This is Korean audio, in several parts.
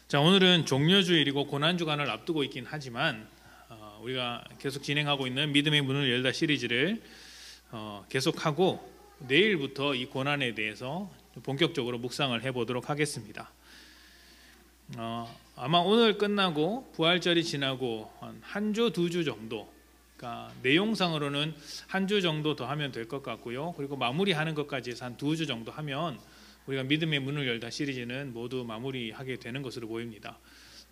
자, 오늘은 종려주일이고 고난주간을 앞두고 있긴 하지만 우리가 계속 진행하고 있는 믿음의 문을 열다 시리즈를 계속하고 내일부터 이 고난에 대해서 본격적으로 묵상을 해보도록 하겠습니다. 아마 오늘 끝나고 부활절이 지나고 한 주, 두 주 정도, 그러니까 내용상으로는 한 주 정도 더 하면 될 것 같고요. 그리고 마무리하는 것까지 해서 한 두 주 정도 하면 우리가 믿음의 문을 열다 시리즈는 모두 마무리하게 되는 것으로 보입니다.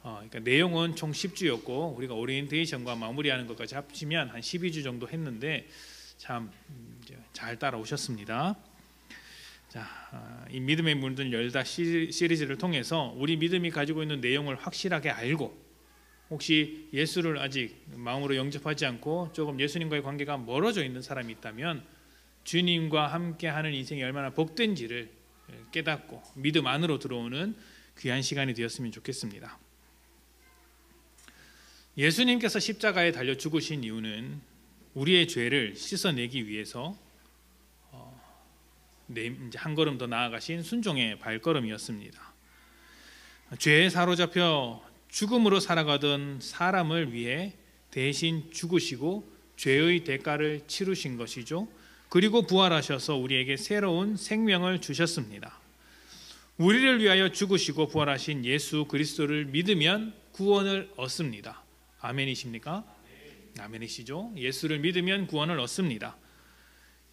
그러니까 내용은 총 10주였고 우리가 오리엔테이션과 마무리하는 것까지 합치면 한 12주 정도 했는데 참 잘 따라오셨습니다. 자, 이 믿음의 문을 열다 시리즈를 통해서 우리 믿음이 가지고 있는 내용을 확실하게 알고 혹시 예수를 아직 마음으로 영접하지 않고 조금 예수님과의 관계가 멀어져 있는 사람이 있다면 주님과 함께하는 인생이 얼마나 복된지를 깨닫고 믿음 안으로 들어오는 귀한 시간이 되었으면 좋겠습니다. 예수님께서 십자가에 달려 죽으신 이유는 우리의 죄를 씻어내기 위해서 이제 한 걸음 더 나아가신 순종의 발걸음이었습니다. 죄에 사로잡혀 죽음으로 살아가던 사람을 위해 대신 죽으시고 죄의 대가를 치르신 것이죠. 그리고 부활하셔서 우리에게 새로운 생명을 주셨습니다. 우리를 위하여 죽으시고 부활하신 예수 그리스도를 믿으면 구원을 얻습니다. 아멘이십니까? 아멘이시죠? 예수를 믿으면 구원을 얻습니다.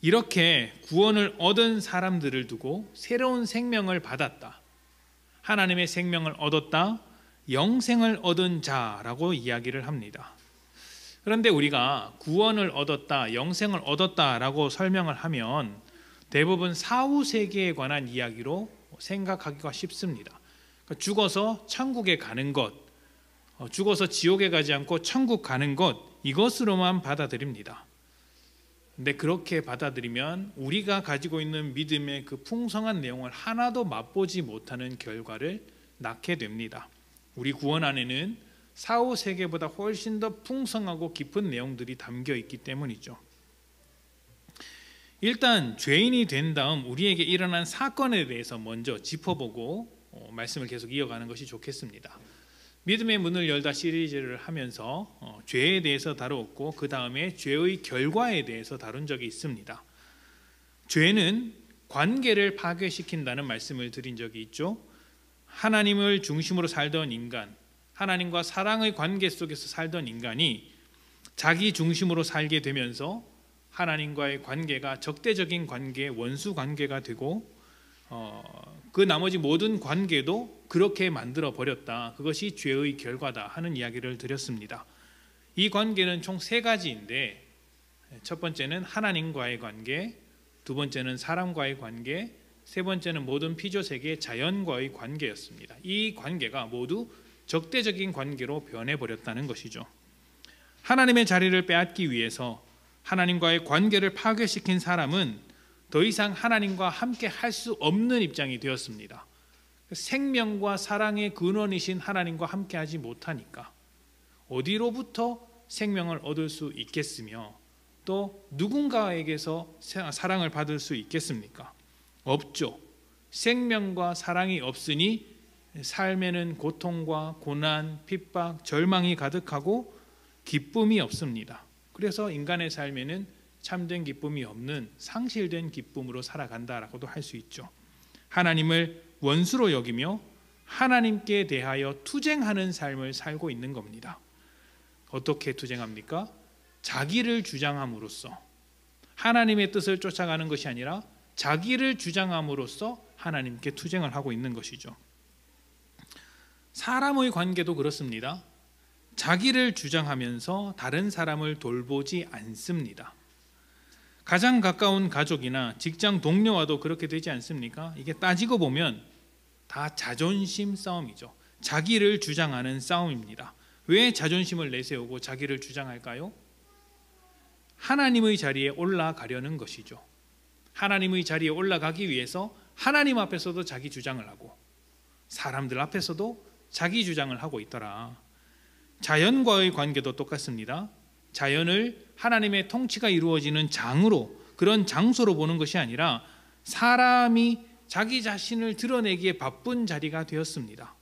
이렇게 구원을 얻은 사람들을 두고 새로운 생명을 받았다, 하나님의 생명을 얻었다, 영생을 얻은 자라고 이야기를 합니다. 그런데 우리가 구원을 얻었다, 영생을 얻었다라고 설명을 하면 대부분 사후세계에 관한 이야기로 생각하기가 쉽습니다. 그러니까 죽어서 천국에 가는 것, 죽어서 지옥에 가지 않고 천국 가는 것, 이것으로만 받아들입니다. 근데 그렇게 받아들이면 우리가 가지고 있는 믿음의 그 풍성한 내용을 하나도 맛보지 못하는 결과를 낳게 됩니다. 우리 구원 안에는 사후 세계보다 훨씬 더 풍성하고 깊은 내용들이 담겨 있기 때문이죠. 일단 죄인이 된 다음 우리에게 일어난 사건에 대해서 먼저 짚어보고 말씀을 계속 이어가는 것이 좋겠습니다. 믿음의 문을 열다 시리즈를 하면서 죄에 대해서 다루었고 그 다음에 죄의 결과에 대해서 다룬 적이 있습니다. 죄는 관계를 파괴시킨다는 말씀을 드린 적이 있죠. 하나님을 중심으로 살던 인간, 하나님과 사랑의 관계 속에서 살던 인간이 자기 중심으로 살게 되면서 하나님과의 관계가 적대적인 관계, 원수 관계가 되고 그 나머지 모든 관계도 그렇게 만들어 버렸다. 그것이 죄의 결과다 하는 이야기를 드렸습니다. 이 관계는 총 세 가지인데 첫 번째는 하나님과의 관계, 두 번째는 사람과의 관계, 세 번째는 모든 피조세계 자연과의 관계였습니다. 이 관계가 모두 적대적인 관계로 변해버렸다는 것이죠. 하나님의 자리를 빼앗기 위해서 하나님과의 관계를 파괴시킨 사람은 더 이상 하나님과 함께 할 수 없는 입장이 되었습니다. 생명과 사랑의 근원이신 하나님과 함께 하지 못하니까 어디로부터 생명을 얻을 수 있겠으며 또 누군가에게서 사랑을 받을 수 있겠습니까? 없죠. 생명과 사랑이 없으니 삶에는 고통과 고난, 핍박, 절망이 가득하고 기쁨이 없습니다. 그래서 인간의 삶에는 참된 기쁨이 없는 상실된 기쁨으로 살아간다라고도 할 수 있죠. 하나님을 원수로 여기며 하나님께 대하여 투쟁하는 삶을 살고 있는 겁니다. 어떻게 투쟁합니까? 자기를 주장함으로써, 하나님의 뜻을 쫓아가는 것이 아니라 자기를 주장함으로써 하나님께 투쟁을 하고 있는 것이죠. 사람의 관계도 그렇습니다. 자기를 주장하면서 다른 사람을 돌보지 않습니다. 가장 가까운 가족이나 직장 동료와도 그렇게 되지 않습니까? 이게 따지고 보면 다 자존심 싸움이죠. 자기를 주장하는 싸움입니다. 왜 자존심을 내세우고 자기를 주장할까요? 하나님의 자리에 올라가려는 것이죠. 하나님의 자리에 올라가기 위해서 하나님 앞에서도 자기 주장을 하고 사람들 앞에서도 자기 주장을 하고 있더라. 자연과의 관계도 똑같습니다. 자연을 하나님의 통치가 이루어지는 장으로, 그런 장소로 보는 것이 아니라 사람이 자기 자신을 드러내기에 바쁜 자리가 되었습니다.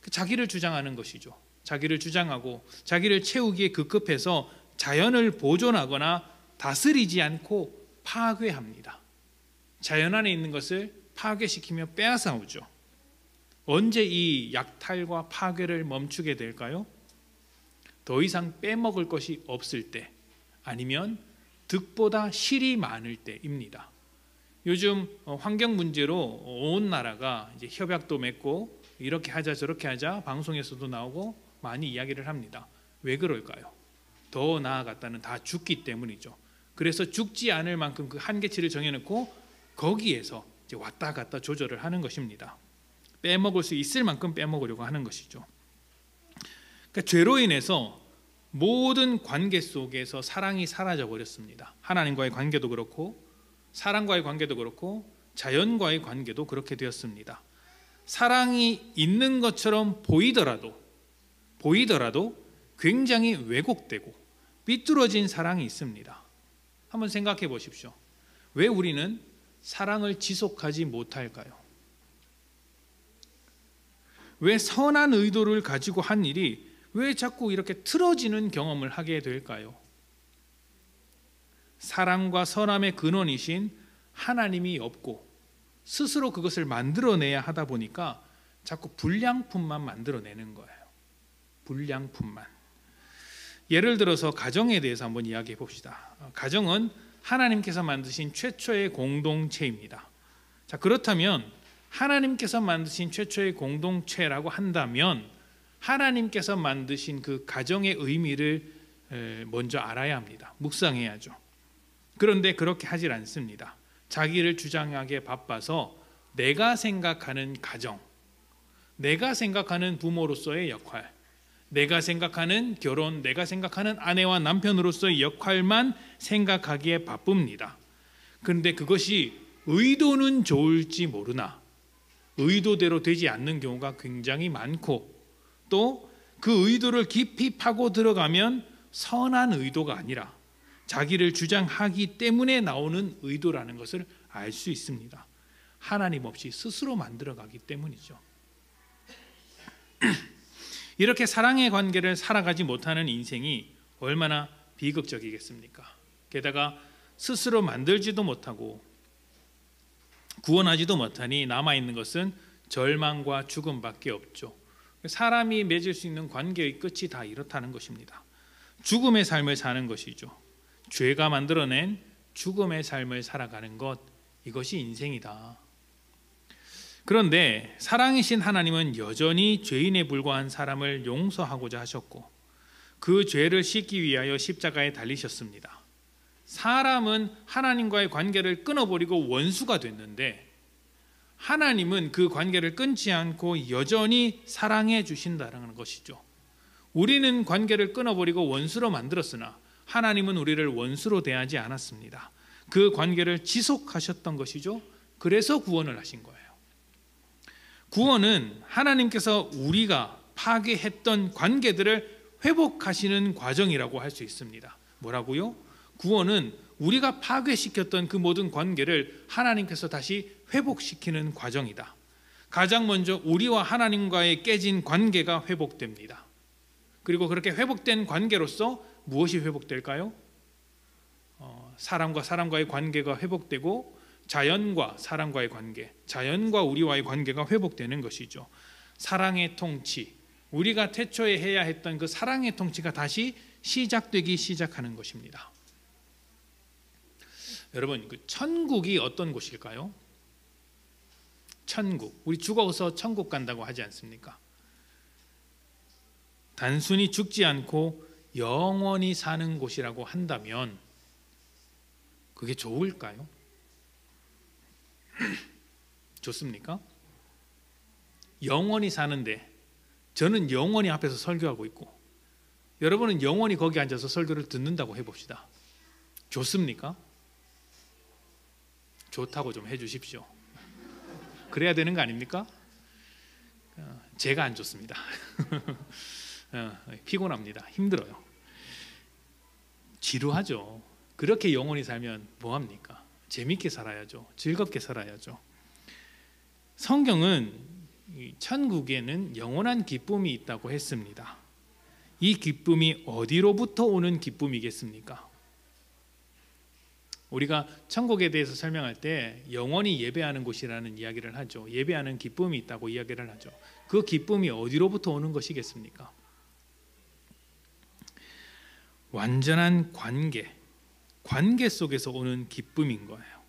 자기를 주장하는 것이죠. 자기를 주장하고 자기를 채우기에 급급해서 자연을 보존하거나 다스리지 않고 파괴합니다. 자연 안에 있는 것을 파괴시키며 빼앗아오죠. 언제 이 약탈과 파괴를 멈추게 될까요? 더 이상 빼먹을 것이 없을 때, 아니면 득보다 실이 많을 때입니다. 요즘 환경 문제로 온 나라가 이제 협약도 맺고 이렇게 하자 저렇게 하자 방송에서도 나오고 많이 이야기를 합니다. 왜 그럴까요? 더 나아갔다는 다 죽기 때문이죠. 그래서 죽지 않을 만큼 그 한계치를 정해놓고 거기에서 이제 왔다 갔다 조절을 하는 것입니다. 빼먹을 수 있을 만큼 빼먹으려고 하는 것이죠. 그러니까 죄로 인해서 모든 관계 속에서 사랑이 사라져 버렸습니다. 하나님과의 관계도 그렇고 사람과의 관계도 그렇고 자연과의 관계도 그렇게 되었습니다. 사랑이 있는 것처럼 보이더라도 굉장히 왜곡되고 삐뚤어진 사랑이 있습니다. 한번 생각해 보십시오. 왜 우리는 사랑을 지속하지 못할까요? 왜 선한 의도를 가지고 한 일이 왜 자꾸 이렇게 틀어지는 경험을 하게 될까요? 사랑과 선함의 근원이신 하나님이 없고 스스로 그것을 만들어내야 하다 보니까 자꾸 불량품만 만들어내는 거예요. 불량품만. 예를 들어서 가정에 대해서 한번 이야기해 봅시다. 가정은 하나님께서 만드신 최초의 공동체입니다. 자, 그렇다면 하나님께서 만드신 최초의 공동체라고 한다면 하나님께서 만드신 그 가정의 의미를 먼저 알아야 합니다. 묵상해야죠. 그런데 그렇게 하질 않습니다. 자기를 주장하기에 바빠서 내가 생각하는 가정, 내가 생각하는 부모로서의 역할, 내가 생각하는 결혼, 내가 생각하는 아내와 남편으로서의 역할만 생각하기에 바쁩니다. 그런데 그것이 의도는 좋을지 모르나 의도대로 되지 않는 경우가 굉장히 많고, 또 그 의도를 깊이 파고 들어가면 선한 의도가 아니라 자기를 주장하기 때문에 나오는 의도라는 것을 알 수 있습니다. 하나님 없이 스스로 만들어가기 때문이죠. 이렇게 사랑의 관계를 살아가지 못하는 인생이 얼마나 비극적이겠습니까? 게다가 스스로 만들지도 못하고 구원하지도 못하니 남아있는 것은 절망과 죽음밖에 없죠. 사람이 맺을 수 있는 관계의 끝이 다 이렇다는 것입니다. 죽음의 삶을 사는 것이죠. 죄가 만들어낸 죽음의 삶을 살아가는 것, 이것이 인생이다. 그런데 사랑이신 하나님은 여전히 죄인에 불과한 사람을 용서하고자 하셨고 그 죄를 씻기 위하여 십자가에 달리셨습니다. 사람은 하나님과의 관계를 끊어버리고 원수가 됐는데 하나님은 그 관계를 끊지 않고 여전히 사랑해 주신다는 것이죠. 우리는 관계를 끊어버리고 원수로 만들었으나 하나님은 우리를 원수로 대하지 않았습니다. 그 관계를 지속하셨던 것이죠. 그래서 구원을 하신 거예요. 구원은 하나님께서 우리가 파괴했던 관계들을 회복하시는 과정이라고 할 수 있습니다. 뭐라고요? 구원은 우리가 파괴시켰던 그 모든 관계를 하나님께서 다시 회복시키는 과정이다. 가장 먼저 우리와 하나님과의 깨진 관계가 회복됩니다. 그리고 그렇게 회복된 관계로서 무엇이 회복될까요? 사람과 사람과의 관계가 회복되고 자연과 사람과의 관계, 자연과 우리와의 관계가 회복되는 것이죠. 사랑의 통치, 우리가 태초에 해야 했던 그 사랑의 통치가 다시 시작되기 시작하는 것입니다. 여러분, 그 천국이 어떤 곳일까요? 천국, 우리 죽어서 천국 간다고 하지 않습니까? 단순히 죽지 않고 영원히 사는 곳이라고 한다면 그게 좋을까요? 좋습니까? 영원히 사는데 저는 영원히 앞에서 설교하고 있고 여러분은 영원히 거기 앉아서 설교를 듣는다고 해봅시다. 좋습니까? 좋다고 좀 해주십시오. 그래야 되는 거 아닙니까? 제가 안 좋습니다. 피곤합니다. 힘들어요. 지루하죠. 그렇게 영원히 살면 뭐합니까? 재밌게 살아야죠. 즐겁게 살아야죠. 성경은 이 천국에는 영원한 기쁨이 있다고 했습니다. 이 기쁨이 어디로부터 오는 기쁨이겠습니까? 우리가 천국에 대해서 설명할 때 영원히 예배하는 곳이라는 이야기를 하죠. 예배하는 기쁨이 있다고 이야기를 하죠. 그 기쁨이 어디로부터 오는 것이겠습니까? 완전한 관계 속에서 오는 기쁨인 거예요.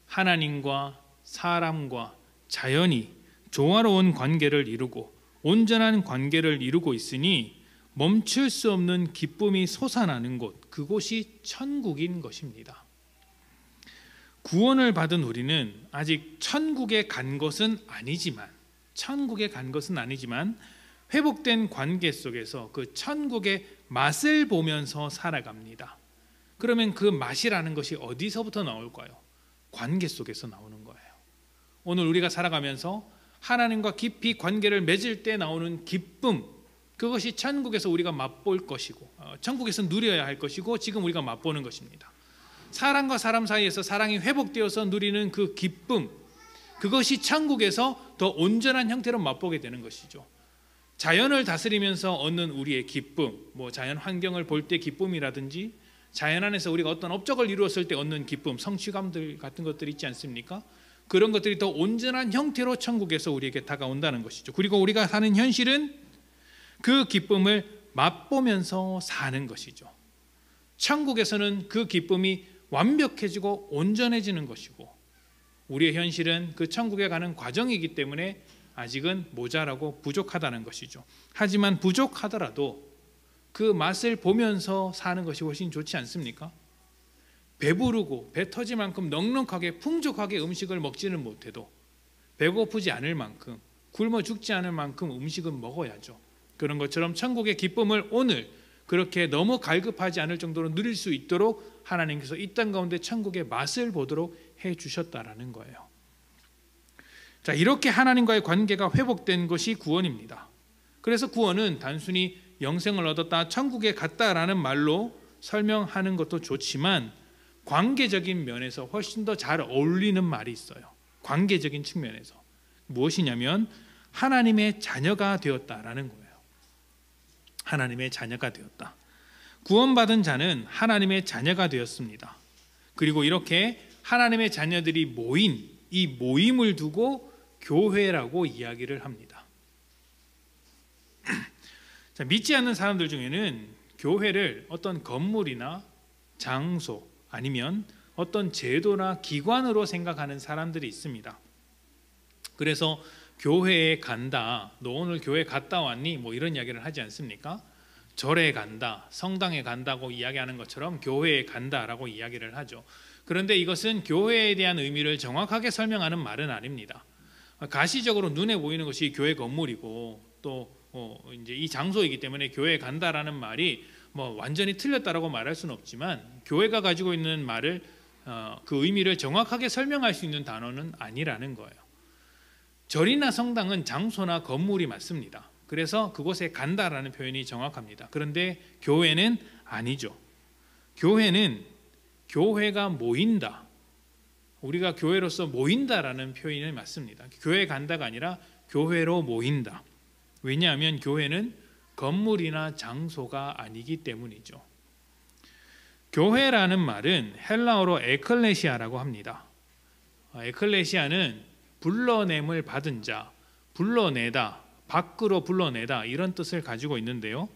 하나님과 사람과 자연이 조화로운 관계를 이루고 온전한 관계를 이루고 있으니 멈출 수 없는 기쁨이 솟아나는 곳, 그곳이 천국인 것입니다. 구원을 받은 우리는 아직 천국에 간 것은 아니지만 회복된 관계 속에서 그 천국의 맛을 보면서 살아갑니다. 그러면 그 맛이라는 것이 어디서부터 나올까요? 관계 속에서 나오는 거예요. 오늘 우리가 살아가면서 하나님과 깊이 관계를 맺을 때 나오는 기쁨, 그것이 천국에서 우리가 맛볼 것이고 천국에서 누려야 할 것이고 지금 우리가 맛보는 것입니다. 사람과 사람 사이에서 사랑이 회복되어서 누리는 그 기쁨, 그것이 천국에서 더 온전한 형태로 맛보게 되는 것이죠. 자연을 다스리면서 얻는 우리의 기쁨, 자연 환경을 볼 때 기쁨이라든지 자연 안에서 우리가 어떤 업적을 이루었을 때 얻는 기쁨, 성취감들 같은 것들이 있지 않습니까? 그런 것들이 더 온전한 형태로 천국에서 우리에게 다가온다는 것이죠. 그리고 우리가 사는 현실은 그 기쁨을 맛보면서 사는 것이죠. 천국에서는 그 기쁨이 완벽해지고 온전해지는 것이고 우리의 현실은 그 천국에 가는 과정이기 때문에 아직은 모자라고 부족하다는 것이죠. 하지만 부족하더라도 그 맛을 보면서 사는 것이 훨씬 좋지 않습니까? 배부르고 배 터질 만큼 넉넉하게 풍족하게 음식을 먹지는 못해도 배고프지 않을 만큼 굶어 죽지 않을 만큼 음식은 먹어야죠. 그런 것처럼 천국의 기쁨을 오늘 그렇게 너무 갈급하지 않을 정도로 누릴 수 있도록 하나님께서 이 땅 가운데 천국의 맛을 보도록 해주셨다라는 거예요. 자, 이렇게 하나님과의 관계가 회복된 것이 구원입니다. 그래서 구원은 단순히 영생을 얻었다, 천국에 갔다라는 말로 설명하는 것도 좋지만 관계적인 면에서 훨씬 더 잘 어울리는 말이 있어요. 관계적인 측면에서 무엇이냐면 하나님의 자녀가 되었다라는 거예요. 하나님의 자녀가 되었다. 구원받은 자는 하나님의 자녀가 되었습니다. 그리고 이렇게 하나님의 자녀들이 모인 이 모임을 두고 교회라고 이야기를 합니다. 자, 믿지 않는 사람들 중에는 교회를 어떤 건물이나 장소 아니면 어떤 제도나 기관으로 생각하는 사람들이 있습니다. 그래서 교회에 간다, 너 오늘 교회 갔다 왔니? 이런 이야기를 하지 않습니까? 절에 간다, 성당에 간다고 이야기하는 것처럼 교회에 간다라고 이야기를 하죠. 그런데 이것은 교회에 대한 의미를 정확하게 설명하는 말은 아닙니다. 가시적으로 눈에 보이는 것이 교회 건물이고 또 이제 이 장소이기 때문에 교회에 간다라는 말이 완전히 틀렸다라고 말할 수는 없지만 교회가 가지고 있는 말을 그 의미를 정확하게 설명할 수 있는 단어는 아니라는 거예요. 절이나 성당은 장소나 건물이 맞습니다. 그래서 그곳에 간다라는 표현이 정확합니다. 그런데 교회는 아니죠. 교회가 모인다. 우리가 교회로서 모인다라는 표현이 맞습니다. 교회에 간다가 아니라 교회로 모인다. 왜냐하면 교회는 건물이나 장소가 아니기 때문이죠. 교회라는 말은 헬라어로 에클레시아라고 합니다. 에클레시아는 불러냄을 받은 자, 불러내다, 밖으로 불러내다 이런 뜻을 가지고 있는데요.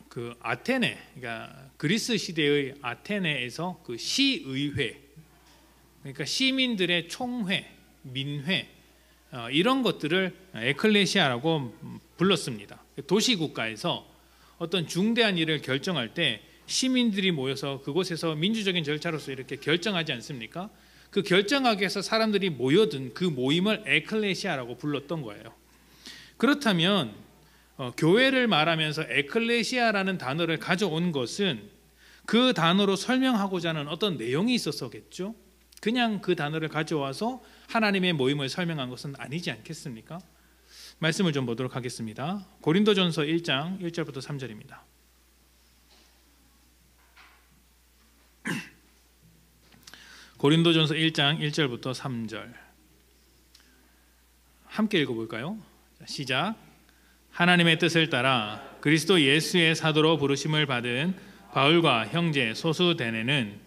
그 아테네, 그러니까 그리스 시대의 아테네에서 그 시의회, 그러니까 시민들의 총회, 민회 이런 것들을 에클레시아라고 불렀습니다. 도시국가에서 어떤 중대한 일을 결정할 때 시민들이 모여서 그곳에서 민주적인 절차로서 이렇게 결정하지 않습니까? 그 결정하기 위해서 사람들이 모여든 그 모임을 에클레시아라고 불렀던 거예요. 그렇다면 교회를 말하면서 에클레시아라는 단어를 가져온 것은 그 단어로 설명하고자 하는 어떤 내용이 있어서겠죠. 그냥 그 단어를 가져와서 하나님의 모임을 설명한 것은 아니지 않겠습니까? 말씀을 좀 보도록 하겠습니다. 고린도전서 1장 1절부터 3절입니다. 고린도전서 1장 1절부터 3절. 함께 읽어볼까요? 시작. 하나님의 뜻을 따라 그리스도 예수의 사도로 부르심을 받은 바울과 형제 소수대네는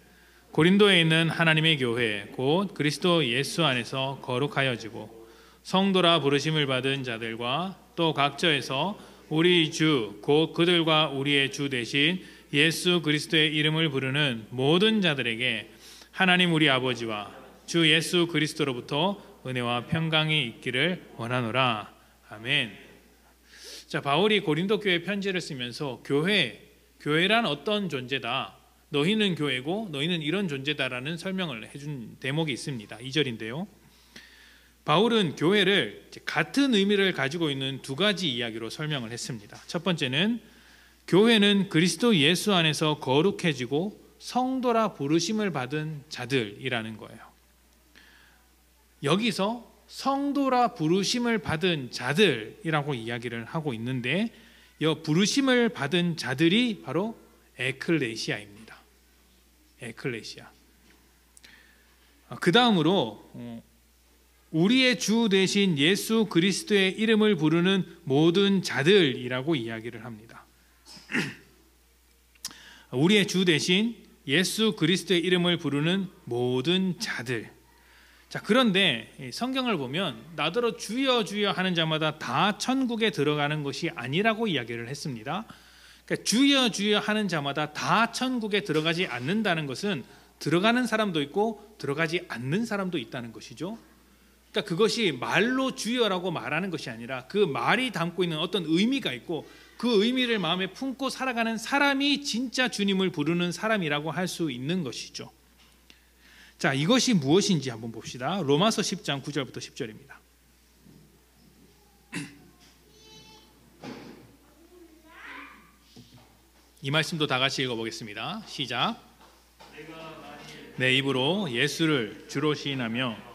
고린도에 있는 하나님의 교회 곧 그리스도 예수 안에서 거룩하여지고 성도라 부르심을 받은 자들과 또 각처에서 우리 주 곧 그들과 우리의 주 되신 예수 그리스도의 이름을 부르는 모든 자들에게 하나님 우리 아버지와 주 예수 그리스도로부터 은혜와 평강이 있기를 원하노라. 아멘. 자, 바울이 고린도 교회 편지를 쓰면서 교회란 어떤 존재다. 너희는 교회고 너희는 이런 존재다라는 설명을 해준 대목이 있습니다. 2절인데요. 바울은 교회를 같은 의미를 가지고 있는 두 가지 이야기로 설명을 했습니다. 첫 번째는 교회는 그리스도 예수 안에서 거룩해지고 성도라 부르심을 받은 자들이라는 거예요. 여기서 성도라 부르심을 받은 자들이라고 이야기를 하고 있는데 이 부르심을 받은 자들이 바로 에클레시아입니다. 에클레시아. 그 다음으로 우리의 주 되신 예수 그리스도의 이름을 부르는 모든 자들이라고 이야기를 합니다. 우리의 주 되신 예수 그리스도의 이름을 부르는 모든 자들. 자, 그런데 성경을 보면 나더러 주여 주여 하는 자마다 다 천국에 들어가는 것이 아니라고 이야기를 했습니다. 그러니까 주여 주여 하는 자마다 다 천국에 들어가지 않는다는 것은 들어가는 사람도 있고 들어가지 않는 사람도 있다는 것이죠. 그러니까 그것이 말로 주여라고 말하는 것이 아니라 그 말이 담고 있는 어떤 의미가 있고 그 의미를 마음에 품고 살아가는 사람이 진짜 주님을 부르는 사람이라고 할 수 있는 것이죠. 자, 이것이 무엇인지 한번 봅시다. 로마서 10장 9절부터 10절입니다. 이 말씀도 다 같이 읽어보겠습니다. 시작. 내 입으로 예수를 주로 시인하며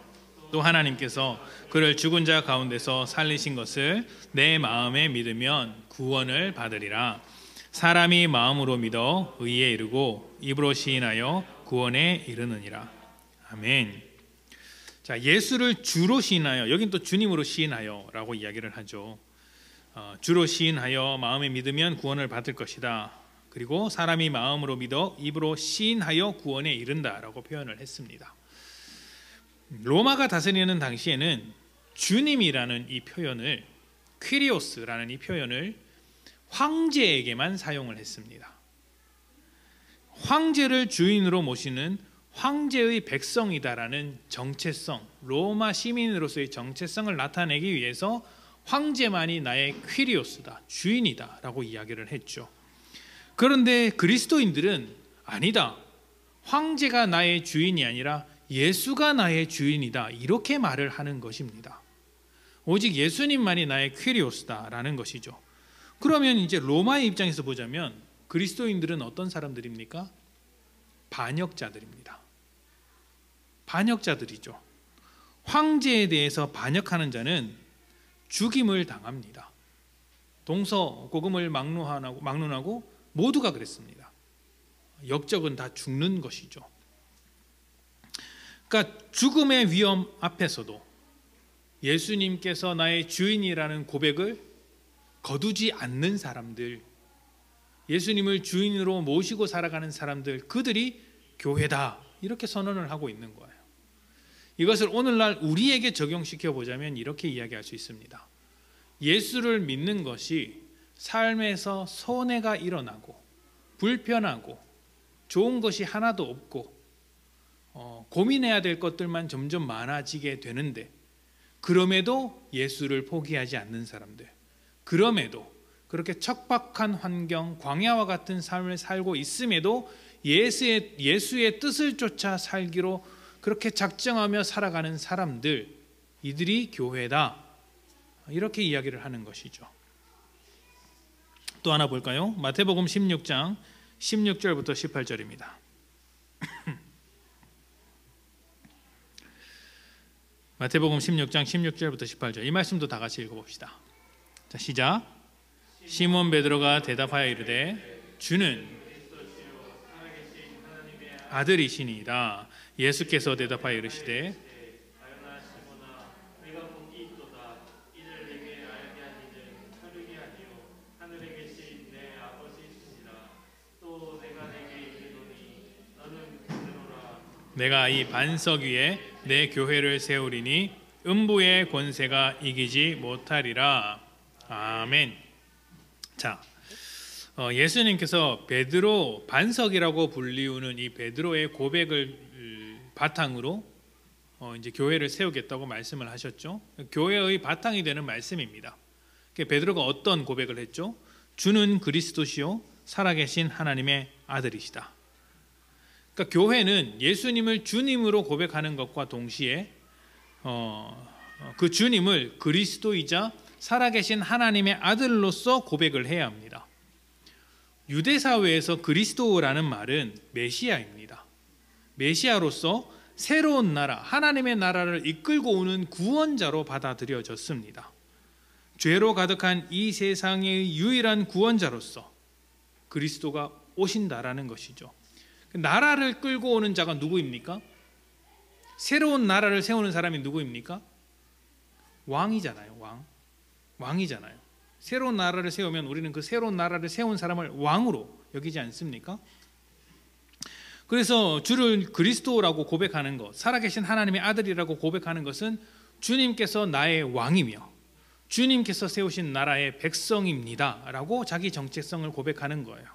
또 하나님께서 그를 죽은 자 가운데서 살리신 것을 내 마음에 믿으면 구원을 받으리라. 사람이 마음으로 믿어 의에 이르고 입으로 시인하여 구원에 이르느니라. 아멘. 자, 예수를 주로 시인하여, 여긴 또 주님으로 시인하여라고 이야기를 하죠. 주로 시인하여 마음에 믿으면 구원을 받을 것이다. 그리고 사람이 마음으로 믿어 입으로 시인하여 구원에 이른다라고 표현을 했습니다. 로마가 다스리는 당시에는 주님이라는 이 표현을, 퀴리오스라는 이 표현을 황제에게만 사용을 했습니다. 황제를 주인으로 모시는 황제의 백성이다라는 정체성, 로마 시민으로서의 정체성을 나타내기 위해서 황제만이 나의 퀴리오스다, 주인이다 라고 이야기를 했죠. 그런데 그리스도인들은 아니다, 황제가 나의 주인이 아니라 예수가 나의 주인이다, 이렇게 말을 하는 것입니다. 오직 예수님만이 나의 퀴리오스다라는 것이죠. 그러면 이제 로마의 입장에서 보자면 그리스도인들은 어떤 사람들입니까? 반역자들입니다. 반역자들이죠. 황제에 대해서 반역하는 자는 죽임을 당합니다. 동서고금을 막론하고 모두가 그랬습니다. 역적은 다 죽는 것이죠. 그러니까 죽음의 위험 앞에서도 예수님께서 나의 주인이라는 고백을 거두지 않는 사람들, 예수님을 주인으로 모시고 살아가는 사람들, 그들이 교회다 이렇게 선언을 하고 있는 거예요. 이것을 오늘날 우리에게 적용시켜 보자면 이렇게 이야기할 수 있습니다. 예수를 믿는 것이 삶에서 손해가 일어나고 불편하고 좋은 것이 하나도 없고 고민해야 될 것들만 점점 많아지게 되는데, 그럼에도 예수를 포기하지 않는 사람들, 그럼에도 그렇게 척박한 환경, 광야와 같은 삶을 살고 있음에도 예수의 뜻을 쫓아 살기로 그렇게 작정하며 살아가는 사람들, 이들이 교회다 이렇게 이야기를 하는 것이죠. 또 하나 볼까요? 마태복음 16장 16절부터 18절입니다. 마태복음 16장 16절부터 18절, 이 말씀도 다 같이 읽어봅시다. 자, 시작. 시몬 베드로가 대답하여 이르되 주는 아들이시니이다. 예수께서 대답하여 이르시되 내가 이 반석 위에 내 교회를 세우리니 음부의 권세가 이기지 못하리라. 아멘. 자, 예수님께서 베드로 반석이라고 불리우는 이 베드로의 고백을 바탕으로 이제 교회를 세우겠다고 말씀을 하셨죠. 교회의 바탕이 되는 말씀입니다. 베드로가 어떤 고백을 했죠? 주는 그리스도시요 살아계신 하나님의 아들이시다. 그러니까 교회는 예수님을 주님으로 고백하는 것과 동시에 그 주님을 그리스도이자 살아계신 하나님의 아들로서 고백을 해야 합니다. 유대 사회에서 그리스도라는 말은 메시아입니다. 메시아로서 새로운 나라, 하나님의 나라를 이끌고 오는 구원자로 받아들여졌습니다. 죄로 가득한 이 세상의 유일한 구원자로서 그리스도가 오신다라는 것이죠. 나라를 끌고 오는 자가 누구입니까? 새로운 나라를 세우는 사람이 누구입니까? 왕이잖아요. 왕이잖아요. 새로운 나라를 세우면 우리는 그 새로운 나라를 세운 사람을 왕으로 여기지 않습니까? 그래서 주를 그리스도라고 고백하는 것, 살아계신 하나님의 아들이라고 고백하는 것은 주님께서 나의 왕이며 주님께서 세우신 나라의 백성입니다 라고 자기 정체성을 고백하는 거예요.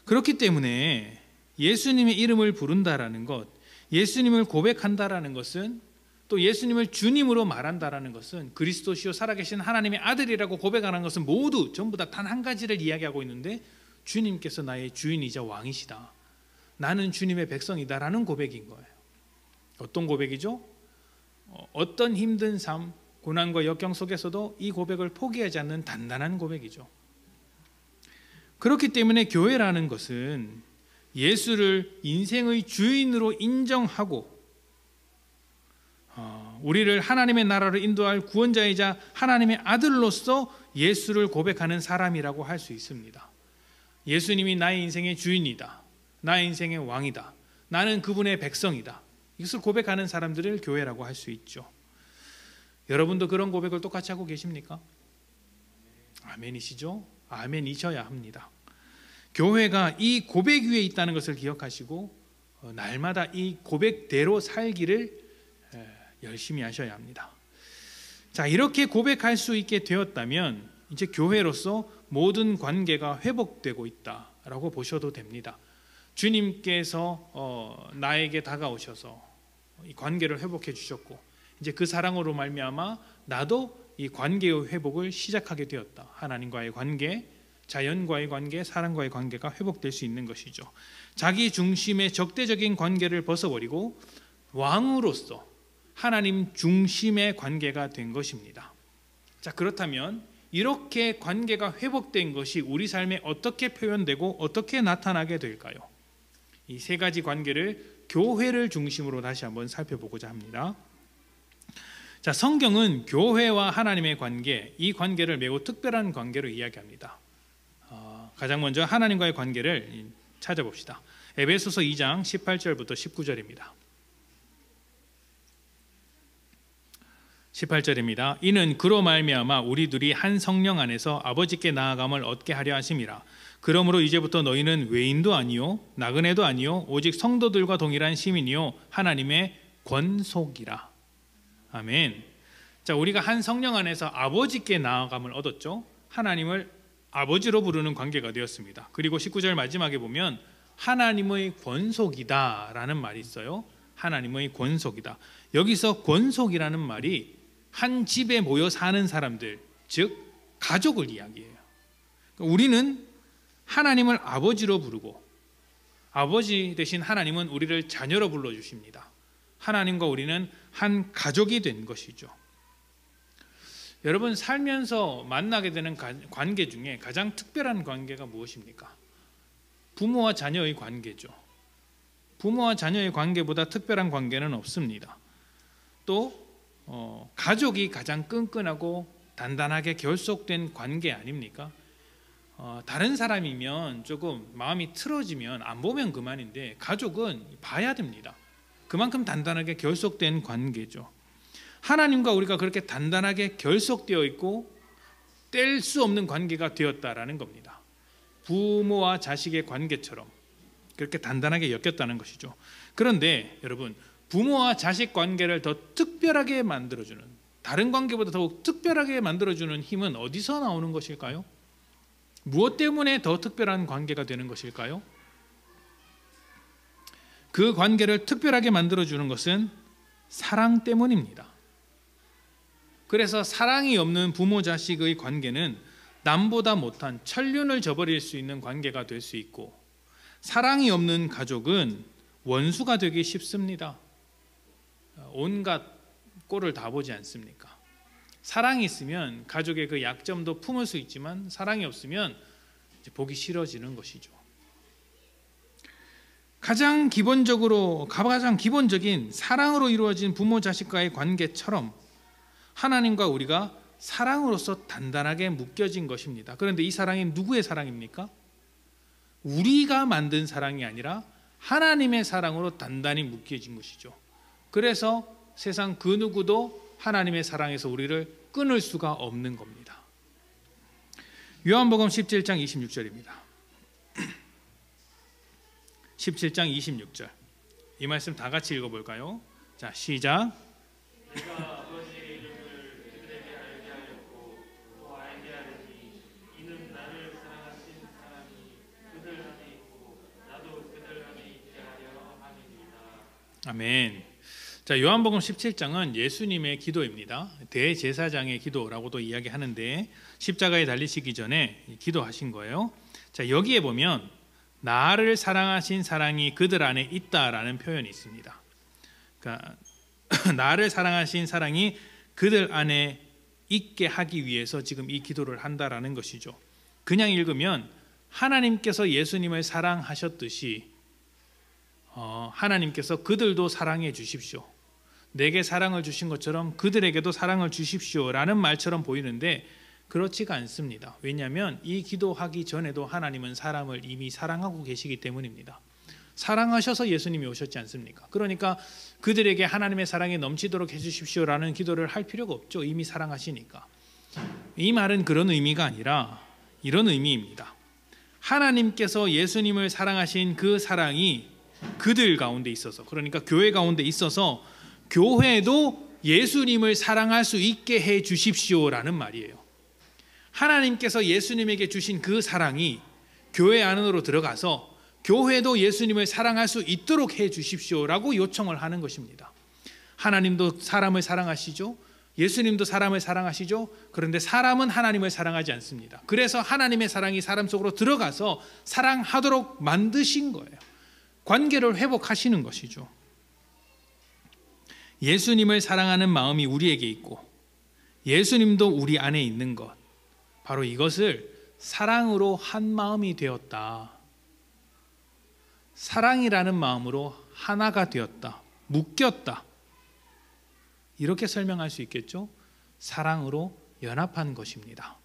그렇기 때문에 예수님의 이름을 부른다라는 것, 예수님을 고백한다라는 것은, 또 예수님을 주님으로 말한다라는 것은, 그리스도시요 살아계신 하나님의 아들이라고 고백하는 것은 모두 전부 다 단 한 가지를 이야기하고 있는데, 주님께서 나의 주인이자 왕이시다, 나는 주님의 백성이다라는 고백인 거예요. 어떤 고백이죠? 어떤 힘든 삶, 고난과 역경 속에서도 이 고백을 포기하지 않는 단단한 고백이죠. 그렇기 때문에 교회라는 것은 예수를 인생의 주인으로 인정하고 우리를 하나님의 나라로 인도할 구원자이자 하나님의 아들로서 예수를 고백하는 사람이라고 할 수 있습니다. 예수님이 나의 인생의 주인이다, 나의 인생의 왕이다, 나는 그분의 백성이다, 이것을 고백하는 사람들을 교회라고 할 수 있죠. 여러분도 그런 고백을 똑같이 하고 계십니까? 아멘이시죠? 아멘이셔야 합니다. 교회가 이 고백 위에 있다는 것을 기억하시고 날마다 이 고백대로 살기를 열심히 하셔야 합니다. 자, 이렇게 고백할 수 있게 되었다면 이제 교회로서 모든 관계가 회복되고 있다라고 보셔도 됩니다. 주님께서 나에게 다가오셔서 이 관계를 회복해 주셨고, 이제 그 사랑으로 말미암아 나도 이 관계의 회복을 시작하게 되었다. 하나님과의 관계, 자연과의 관계, 사람과의 관계가 회복될 수 있는 것이죠. 자기 중심의 적대적인 관계를 벗어버리고 왕으로서 하나님 중심의 관계가 된 것입니다. 자, 그렇다면 이렇게 관계가 회복된 것이 우리 삶에 어떻게 표현되고 어떻게 나타나게 될까요? 이 세 가지 관계를 교회를 중심으로 다시 한번 살펴보고자 합니다. 자, 성경은 교회와 하나님의 관계, 이 관계를 매우 특별한 관계로 이야기합니다. 가장 먼저 하나님과의 관계를 찾아봅시다. 에베소서 2장 18절부터 19절입니다. 18절입니다. 이는 그로 말미암아 우리들이 한 성령 안에서 아버지께 나아감을 얻게 하려 하심이라. 그러므로 이제부터 너희는 외인도 아니요 나그네도 아니요 오직 성도들과 동일한 시민이요 하나님의 권속이라. 아멘. 자, 우리가 한 성령 안에서 아버지께 나아감을 얻었죠. 하나님을 아버지로 부르는 관계가 되었습니다. 그리고 19절 마지막에 보면 하나님의 권속이다라는 말이 있어요. 하나님의 권속이다. 여기서 권속이라는 말이 한 집에 모여 사는 사람들, 즉 가족을 이야기해요. 우리는 하나님을 아버지로 부르고 아버지 대신 하나님은 우리를 자녀로 불러주십니다. 하나님과 우리는 한 가족이 된 것이죠. 여러분, 살면서 만나게 되는 관계 중에 가장 특별한 관계가 무엇입니까? 부모와 자녀의 관계죠. 부모와 자녀의 관계보다 특별한 관계는 없습니다. 또 가족이 가장 끈끈하고 단단하게 결속된 관계 아닙니까? 다른 사람이면 조금 마음이 틀어지면 안 보면 그만인데 가족은 봐야 됩니다. 그만큼 단단하게 결속된 관계죠. 하나님과 우리가 그렇게 단단하게 결속되어 있고 뗄 수 없는 관계가 되었다라는 겁니다. 부모와 자식의 관계처럼 그렇게 단단하게 엮였다는 것이죠. 그런데 여러분, 부모와 자식 관계를 더 특별하게 만들어주는, 다른 관계보다 더욱 특별하게 만들어주는 힘은 어디서 나오는 것일까요? 무엇 때문에 더 특별한 관계가 되는 것일까요? 그 관계를 특별하게 만들어주는 것은 사랑 때문입니다. 그래서 사랑이 없는 부모 자식의 관계는 남보다 못한 천륜을 저버릴 수 있는 관계가 될 수 있고, 사랑이 없는 가족은 원수가 되기 쉽습니다. 온갖 꼴을 다 보지 않습니까? 사랑이 있으면 가족의 그 약점도 품을 수 있지만, 사랑이 없으면 이제 보기 싫어지는 것이죠. 가장 기본적인 사랑으로 이루어진 부모 자식과의 관계처럼 하나님과 우리가 사랑으로서 단단하게 묶여진 것입니다. 그런데 이 사랑이 누구의 사랑입니까? 우리가 만든 사랑이 아니라 하나님의 사랑으로 단단히 묶여진 것이죠. 그래서 세상 그 누구도 하나님의 사랑에서 우리를 끊을 수가 없는 겁니다. 요한복음 17장 26절입니다. 17장 26절. 이 말씀 다 같이 읽어볼까요? 자, 시작. 내가 아버지의 이름을 그들에게 알게 하였고 또 알게 하리니 이는 나를 사랑하신 사람이 그들 안에 있고 나도 그들 안에 있게 하려 함이니이다. 아멘. 자, 요한복음 17장은 예수님의 기도입니다. 대제사장의 기도라고도 이야기하는데, 십자가에 달리시기 전에 기도하신 거예요. 자, 여기에 보면 나를 사랑하신 사랑이 그들 안에 있다라는 표현이 있습니다. 그러니까 나를 사랑하신 사랑이 그들 안에 있게 하기 위해서 지금 이 기도를 한다라는 것이죠. 그냥 읽으면 하나님께서 예수님을 사랑하셨듯이 하나님께서 그들도 사랑해 주십시오, 내게 사랑을 주신 것처럼 그들에게도 사랑을 주십시오라는 말처럼 보이는데 그렇지가 않습니다. 왜냐하면 이 기도하기 전에도 하나님은 사람을 이미 사랑하고 계시기 때문입니다. 사랑하셔서 예수님이 오셨지 않습니까? 그러니까 그들에게 하나님의 사랑이 넘치도록 해주십시오라는 기도를 할 필요가 없죠. 이미 사랑하시니까. 이 말은 그런 의미가 아니라 이런 의미입니다. 하나님께서 예수님을 사랑하신 그 사랑이 그들 가운데 있어서, 그러니까 교회 가운데 있어서 교회도 예수님을 사랑할 수 있게 해 주십시오라는 말이에요. 하나님께서 예수님에게 주신 그 사랑이 교회 안으로 들어가서 교회도 예수님을 사랑할 수 있도록 해 주십시오라고 요청을 하는 것입니다. 하나님도 사람을 사랑하시죠. 예수님도 사람을 사랑하시죠. 그런데 사람은 하나님을 사랑하지 않습니다. 그래서 하나님의 사랑이 사람 속으로 들어가서 사랑하도록 만드신 거예요. 관계를 회복하시는 것이죠. 예수님을 사랑하는 마음이 우리에게 있고 예수님도 우리 안에 있는 것, 바로 이것을 사랑으로 한 마음이 되었다, 사랑이라는 마음으로 하나가 되었다, 묶였다, 이렇게 설명할 수 있겠죠. 사랑으로 연합한 것입니다.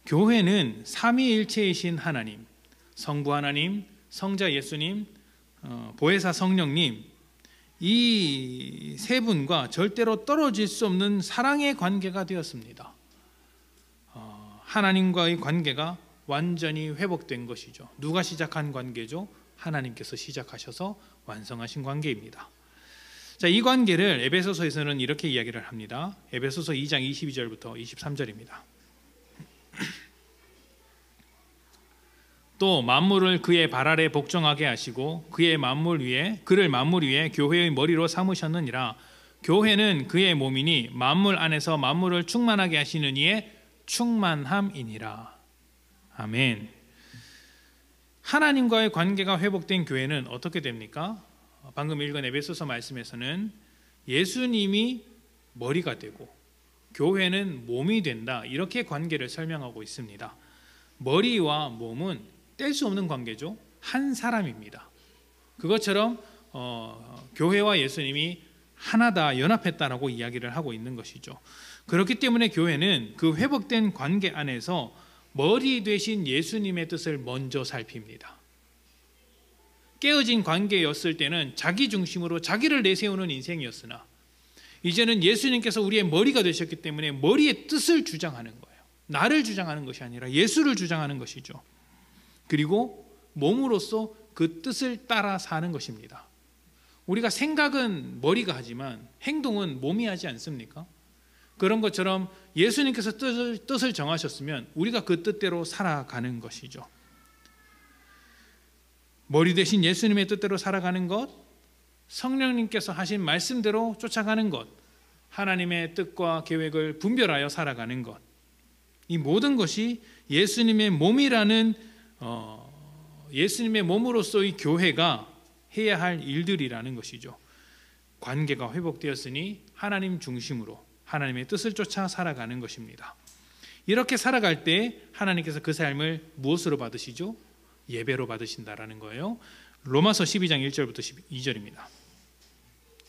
교회는 삼위일체이신 하나님, 성부 하나님, 성자 예수님, 보혜사 성령님, 이 세 분과 절대로 떨어질 수 없는 사랑의 관계가 되었습니다. 하나님과의 관계가 완전히 회복된 것이죠. 누가 시작한 관계죠? 하나님께서 시작하셔서 완성하신 관계입니다. 자, 이 관계를 에베소서에서는 이렇게 이야기를 합니다. 에베소서 2장 22절부터 23절입니다. 또 만물을 그의 발 아래 복종하게 하시고 그를 만물 위에 교회의 머리로 삼으셨느니라. 교회는 그의 몸이니 만물 안에서 만물을 충만하게 하시는 이의 충만함이니라. 아멘. 하나님과의 관계가 회복된 교회는 어떻게 됩니까? 방금 읽은 에베소서 말씀에서는 예수님이 머리가 되고 교회는 몸이 된다, 이렇게 관계를 설명하고 있습니다. 머리와 몸은 뗄 수 없는 관계죠. 한 사람입니다. 그것처럼 교회와 예수님이 하나다, 연합했다라고 이야기를 하고 있는 것이죠. 그렇기 때문에 교회는 그 회복된 관계 안에서 머리 되신 예수님의 뜻을 먼저 살핍니다. 깨어진 관계였을 때는 자기 중심으로 자기를 내세우는 인생이었으나 이제는 예수님께서 우리의 머리가 되셨기 때문에 머리의 뜻을 주장하는 거예요. 나를 주장하는 것이 아니라 예수를 주장하는 것이죠. 그리고 몸으로서 그 뜻을 따라 사는 것입니다. 우리가 생각은 머리가 하지만 행동은 몸이 하지 않습니까? 그런 것처럼 예수님께서 뜻을 정하셨으면 우리가 그 뜻대로 살아가는 것이죠. 머리 대신 예수님의 뜻대로 살아가는 것, 성령님께서 하신 말씀대로 쫓아가는 것, 하나님의 뜻과 계획을 분별하여 살아가는 것, 이 모든 것이 예수님의 몸이라는 예수님의 몸으로서의 교회가 해야 할 일들이라는 것이죠. 관계가 회복되었으니 하나님 중심으로 하나님의 뜻을 쫓아 살아가는 것입니다. 이렇게 살아갈 때 하나님께서 그 삶을 무엇으로 받으시죠? 예배로 받으신다라는 거예요. 로마서 12장 1절부터 2절입니다.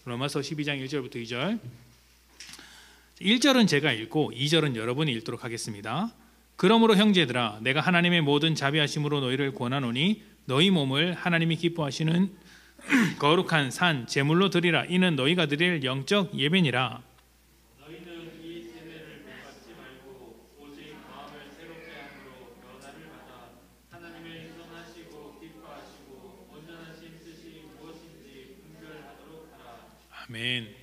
로마서 12장 1절부터 2절. 1절은 제가 읽고 2절은 여러분이 읽도록 하겠습니다. 그러므로 형제들아 내가 하나님의 모든 자비하심으로 너희를 권하노니 너희 몸을 하나님이 기뻐하시는 거룩한 산 제물로 드리라. 이는 너희가 드릴 영적 예배니라. 너희는 이 세대를 본받지 말고 오직 마음을 새롭게 함으로 변화를 받아 하나님을 선하시고 기뻐하시고 온전하신 뜻이 무엇인지 분별하도록 하라. 아멘.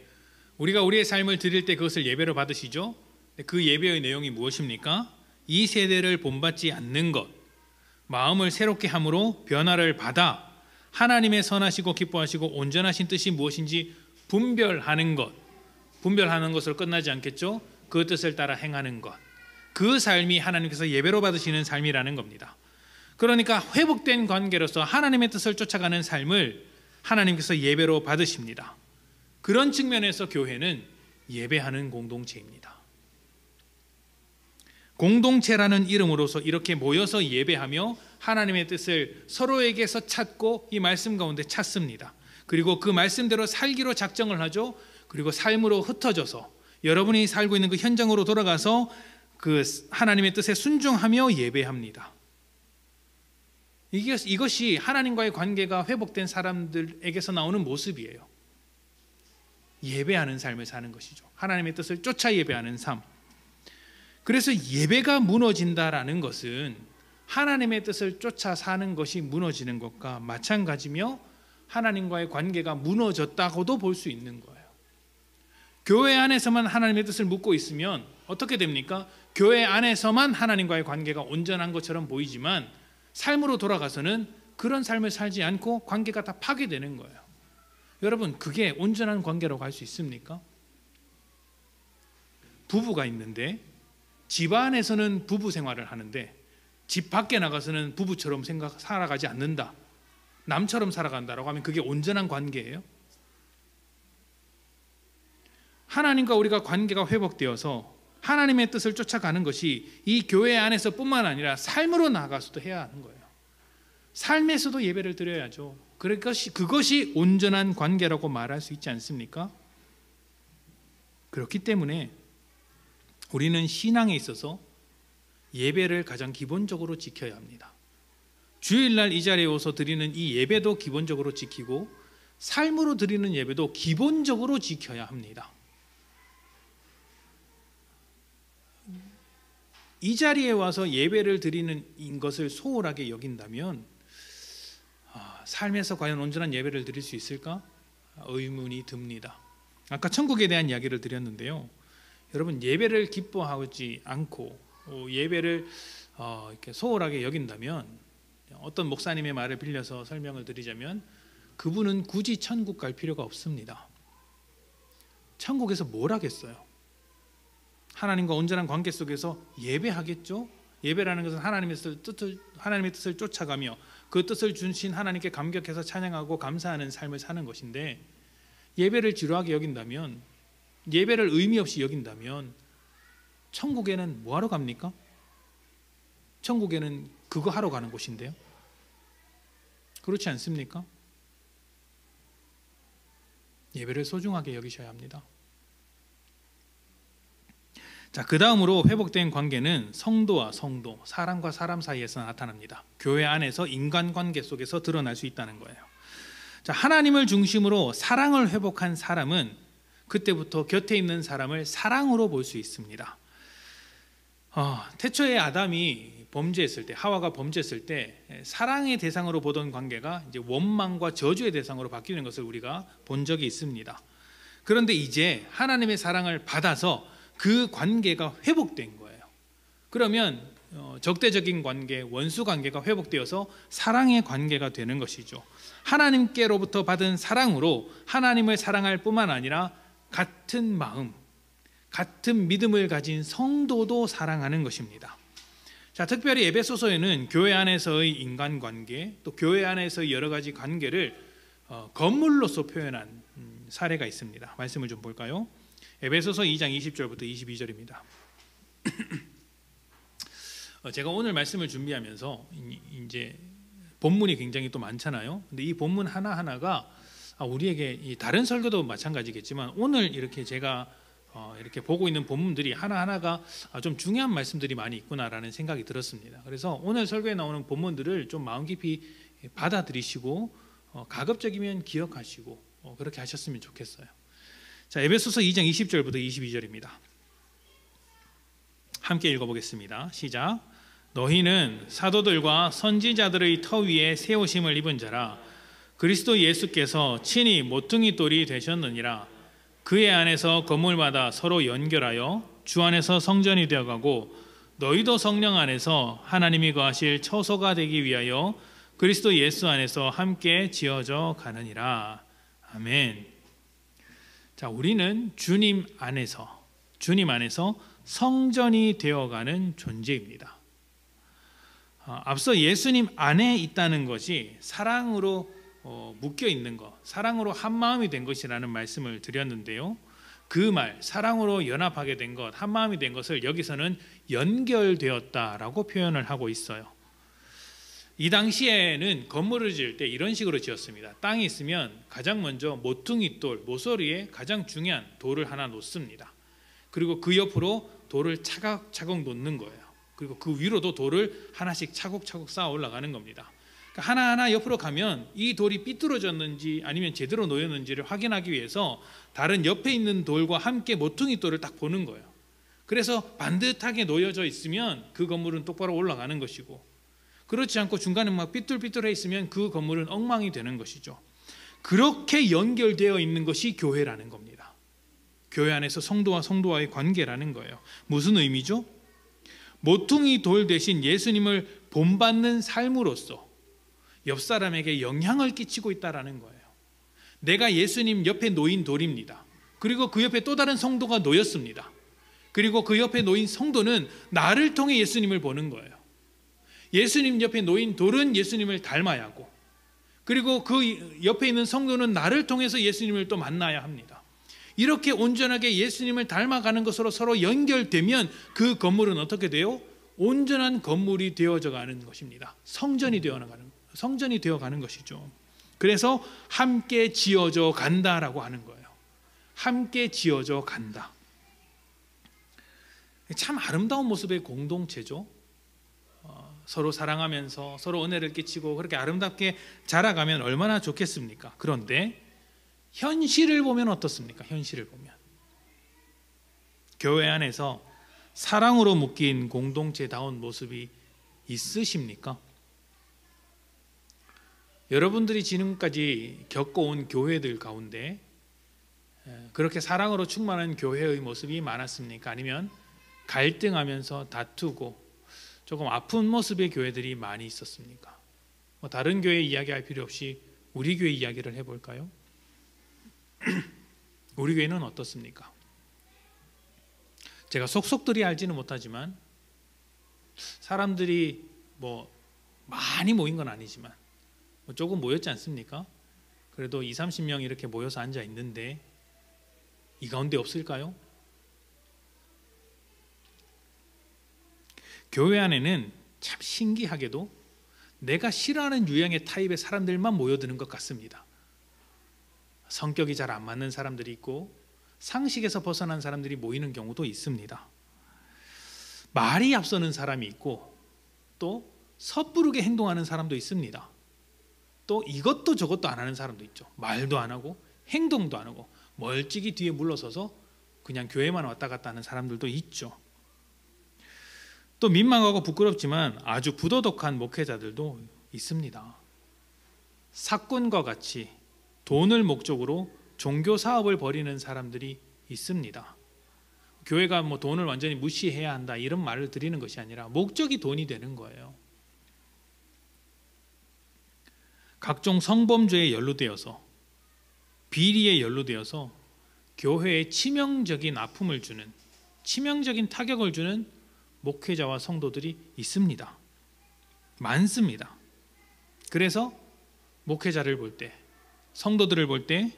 우리가 우리의 삶을 드릴 때 그것을 예배로 받으시죠. 그 예배의 내용이 무엇입니까? 이 세대를 본받지 않는 것, 마음을 새롭게 함으로 변화를 받아 하나님의 선하시고 기뻐하시고 온전하신 뜻이 무엇인지 분별하는 것. 분별하는 것으로 끝나지 않겠죠? 그 뜻을 따라 행하는 것. 그 삶이 하나님께서 예배로 받으시는 삶이라는 겁니다. 그러니까 회복된 관계로서 하나님의 뜻을 쫓아가는 삶을 하나님께서 예배로 받으십니다. 그런 측면에서 교회는 예배하는 공동체입니다. 공동체라는 이름으로서 이렇게 모여서 예배하며 하나님의 뜻을 서로에게서 찾고 이 말씀 가운데 찾습니다. 그리고 그 말씀대로 살기로 작정을 하죠. 그리고 삶으로 흩어져서 여러분이 살고 있는 그 현장으로 돌아가서 그 하나님의 뜻에 순종하며 예배합니다. 이것이 하나님과의 관계가 회복된 사람들에게서 나오는 모습이에요. 예배하는 삶을 사는 것이죠. 하나님의 뜻을 쫓아 예배하는 삶. 그래서 예배가 무너진다라는 것은 하나님의 뜻을 쫓아 사는 것이 무너지는 것과 마찬가지며 하나님과의 관계가 무너졌다고도 볼 수 있는 거예요. 교회 안에서만 하나님의 뜻을 묻고 있으면 어떻게 됩니까? 교회 안에서만 하나님과의 관계가 온전한 것처럼 보이지만 삶으로 돌아가서는 그런 삶을 살지 않고 관계가 다 파괴되는 거예요. 여러분, 그게 온전한 관계라고 할 수 있습니까? 부부가 있는데 집 안에서는 부부 생활을 하는데 집 밖에 나가서는 부부처럼 살아가지 않는다, 남처럼 살아간다라고 하면 그게 온전한 관계예요? 하나님과 우리가 관계가 회복되어서 하나님의 뜻을 쫓아가는 것이 이 교회 안에서 뿐만 아니라 삶으로 나아가서도 해야 하는 거예요. 삶에서도 예배를 드려야죠. 그것이 온전한 관계라고 말할 수 있지 않습니까? 그렇기 때문에 우리는 신앙에 있어서 예배를 가장 기본적으로 지켜야 합니다. 주일날 이 자리에 오서 드리는 이 예배도 기본적으로 지키고 삶으로 드리는 예배도 기본적으로 지켜야 합니다. 이 자리에 와서 예배를 드리는 것을 소홀하게 여긴다면 삶에서 과연 온전한 예배를 드릴 수 있을까? 의문이 듭니다. 아까 천국에 대한 이야기를 드렸는데요. 여러분, 예배를 기뻐하지 않고 예배를 이렇게 소홀하게 여긴다면, 어떤 목사님의 말을 빌려서 설명을 드리자면 그분은 굳이 천국 갈 필요가 없습니다. 천국에서 뭘 하겠어요? 하나님과 온전한 관계 속에서 예배하겠죠? 예배라는 것은 하나님의 뜻을 쫓아가며 그 뜻을 주신 하나님께 감격해서 찬양하고 감사하는 삶을 사는 것인데, 예배를 지루하게 여긴다면, 예배를 의미 없이 여긴다면 천국에는 뭐하러 갑니까? 천국에는 그거 하러 가는 곳인데요. 그렇지 않습니까? 예배를 소중하게 여기셔야 합니다. 자, 그 다음으로 회복된 관계는 성도와 성도, 사람과 사람 사이에서 나타납니다. 교회 안에서 인간관계 속에서 드러날 수 있다는 거예요. 자, 하나님을 중심으로 사랑을 회복한 사람은 그때부터 곁에 있는 사람을 사랑으로 볼 수 있습니다. 태초에 아담이 범죄했을 때, 하와가 범죄했을 때 사랑의 대상으로 보던 관계가 이제 원망과 저주의 대상으로 바뀌는 것을 우리가 본 적이 있습니다. 그런데 이제 하나님의 사랑을 받아서 그 관계가 회복된 거예요. 그러면 적대적인 관계, 원수 관계가 회복되어서 사랑의 관계가 되는 것이죠. 하나님께로부터 받은 사랑으로 하나님을 사랑할 뿐만 아니라 같은 마음, 같은 믿음을 가진 성도도 사랑하는 것입니다. 자, 특별히 에베소서에는 교회 안에서의 인간관계, 또 교회 안에서의 여러 가지 관계를 건물로서 표현한 사례가 있습니다. 말씀을 좀 볼까요? 에베소서 2장 20절부터 22절입니다. 제가 오늘 말씀을 준비하면서 이제 본문이 굉장히 또 많잖아요. 근데 이 본문 하나하나가 우리에게 다른 설교도 마찬가지겠지만 오늘 이렇게 제가 이렇게 보고 있는 본문들이 하나하나가 좀 중요한 말씀들이 많이 있구나라는 생각이 들었습니다. 그래서 오늘 설교에 나오는 본문들을 좀 마음 깊이 받아들이시고 가급적이면 기억하시고 그렇게 하셨으면 좋겠어요. 자, 에베소서 2장 20절부터 22절입니다. 함께 읽어보겠습니다. 시작. 너희는 사도들과 선지자들의 터 위에 세우심을 입은 자라. 그리스도 예수께서 친히 모퉁이 돌이 되셨느니라. 그의 안에서 건물마다 서로 연결하여 주 안에서 성전이 되어가고 너희도 성령 안에서 하나님이 거하실 처소가 되기 위하여 그리스도 예수 안에서 함께 지어져 가느니라. 아멘. 자, 우리는 주님 안에서 성전이 되어가는 존재입니다. 앞서 예수님 안에 있다는 것이 사랑으로 묶여 있는 것, 사랑으로 한 마음이 된 것이라는 말씀을 드렸는데요. 그 말, 사랑으로 연합하게 된 것, 한 마음이 된 것을 여기서는 연결되었다라고 표현을 하고 있어요. 이 당시에는 건물을 지을 때 이런 식으로 지었습니다. 땅이 있으면 가장 먼저 모퉁이 돌, 모서리에 가장 중요한 돌을 하나 놓습니다. 그리고 그 옆으로 돌을 차곡차곡 놓는 거예요. 그리고 그 위로도 돌을 하나씩 차곡차곡 쌓아 올라가는 겁니다. 그러니까 하나하나 옆으로 가면 이 돌이 삐뚤어졌는지 아니면 제대로 놓였는지를 확인하기 위해서 다른 옆에 있는 돌과 함께 모퉁이 돌을 딱 보는 거예요. 그래서 반듯하게 놓여져 있으면 그 건물은 똑바로 올라가는 것이고, 그렇지 않고 중간에 막 삐뚤삐뚤해 있으면 그 건물은 엉망이 되는 것이죠. 그렇게 연결되어 있는 것이 교회라는 겁니다. 교회 안에서 성도와 성도와의 관계라는 거예요. 무슨 의미죠? 모퉁이 돌 대신 예수님을 본받는 삶으로써 옆 사람에게 영향을 끼치고 있다라는 거예요. 내가 예수님 옆에 놓인 돌입니다. 그리고 그 옆에 또 다른 성도가 놓였습니다. 그리고 그 옆에 놓인 성도는 나를 통해 예수님을 보는 거예요. 예수님 옆에 놓인 돌은 예수님을 닮아야 하고, 그리고 그 옆에 있는 성도는 나를 통해서 예수님을 또 만나야 합니다. 이렇게 온전하게 예수님을 닮아가는 것으로 서로 연결되면 그 건물은 어떻게 돼요? 온전한 건물이 되어져 가는 것입니다. 성전이 되어가는 것이죠. 그래서 함께 지어져 간다라고 하는 거예요. 함께 지어져 간다. 참 아름다운 모습의 공동체죠. 서로 사랑하면서 서로 은혜를 끼치고 그렇게 아름답게 자라가면 얼마나 좋겠습니까? 그런데 현실을 보면 어떻습니까? 현실을 보면 교회 안에서 사랑으로 묶인 공동체다운 모습이 있으십니까? 여러분들이 지금까지 겪어온 교회들 가운데 그렇게 사랑으로 충만한 교회의 모습이 많았습니까? 아니면 갈등하면서 다투고 조금 아픈 모습의 교회들이 많이 있었습니까? 다른 교회 이야기할 필요 없이 우리 교회 이야기를 해볼까요? 우리 교회는 어떻습니까? 제가 속속들이 알지는 못하지만 사람들이 많이 모인 건 아니지만 조금 모였지 않습니까? 그래도 20-30명 이렇게 모여서 앉아 있는데 이 가운데 없을까요? 교회 안에는 참 신기하게도 내가 싫어하는 유형의 타입의 사람들만 모여드는 것 같습니다. 성격이 잘 안 맞는 사람들이 있고 상식에서 벗어난 사람들이 모이는 경우도 있습니다. 말이 앞서는 사람이 있고 또 섣부르게 행동하는 사람도 있습니다. 또 이것도 저것도 안 하는 사람도 있죠. 말도 안 하고 행동도 안 하고 멀찍이 뒤에 물러서서 그냥 교회만 왔다 갔다 하는 사람들도 있죠. 또 민망하고 부끄럽지만 아주 부도덕한 목회자들도 있습니다. 사건과 같이 돈을 목적으로 종교 사업을 벌이는 사람들이 있습니다. 교회가 뭐 돈을 완전히 무시해야 한다 이런 말을 드리는 것이 아니라 목적이 돈이 되는 거예요. 각종 성범죄에 연루되어서 비리에 연루되어서 교회에 치명적인 아픔을 주는, 치명적인 타격을 주는 목회자와 성도들이 있습니다. 많습니다. 그래서 목회자를 볼 때, 성도들을 볼 때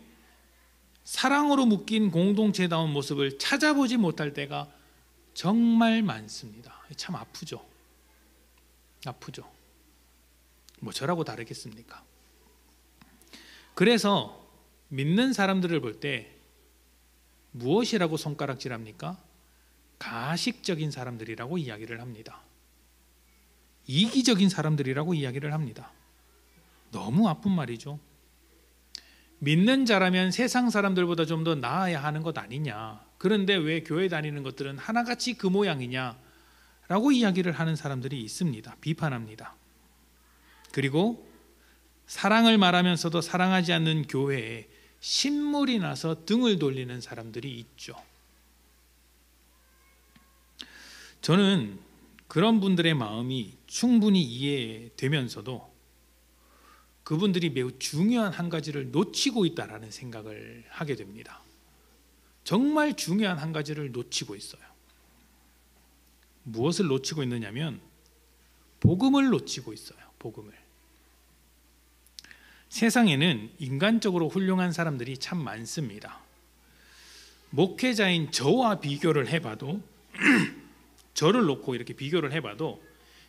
사랑으로 묶인 공동체다운 모습을 찾아보지 못할 때가 정말 많습니다. 참 아프죠. 아프죠. 뭐 저라고 다르겠습니까? 그래서 믿는 사람들을 볼 때 무엇이라고 손가락질합니까? 가식적인 사람들이라고 이야기를 합니다. 이기적인 사람들이라고 이야기를 합니다. 너무 아픈 말이죠. 믿는 자라면 세상 사람들보다 좀 더 나아야 하는 것 아니냐. 그런데 왜 교회 다니는 것들은 하나같이 그 모양이냐 라고 이야기를 하는 사람들이 있습니다. 비판합니다. 그리고 사랑을 말하면서도 사랑하지 않는 교회에 신물이 나서 등을 돌리는 사람들이 있죠. 저는 그런 분들의 마음이 충분히 이해되면서도 그분들이 매우 중요한 한 가지를 놓치고 있다라는 생각을 하게 됩니다. 정말 중요한 한 가지를 놓치고 있어요. 무엇을 놓치고 있느냐면 복음을 놓치고 있어요. 복음을. 세상에는 인간적으로 훌륭한 사람들이 참 많습니다. 목회자인 저와 비교를 해봐도 저를 놓고 이렇게 비교를 해봐도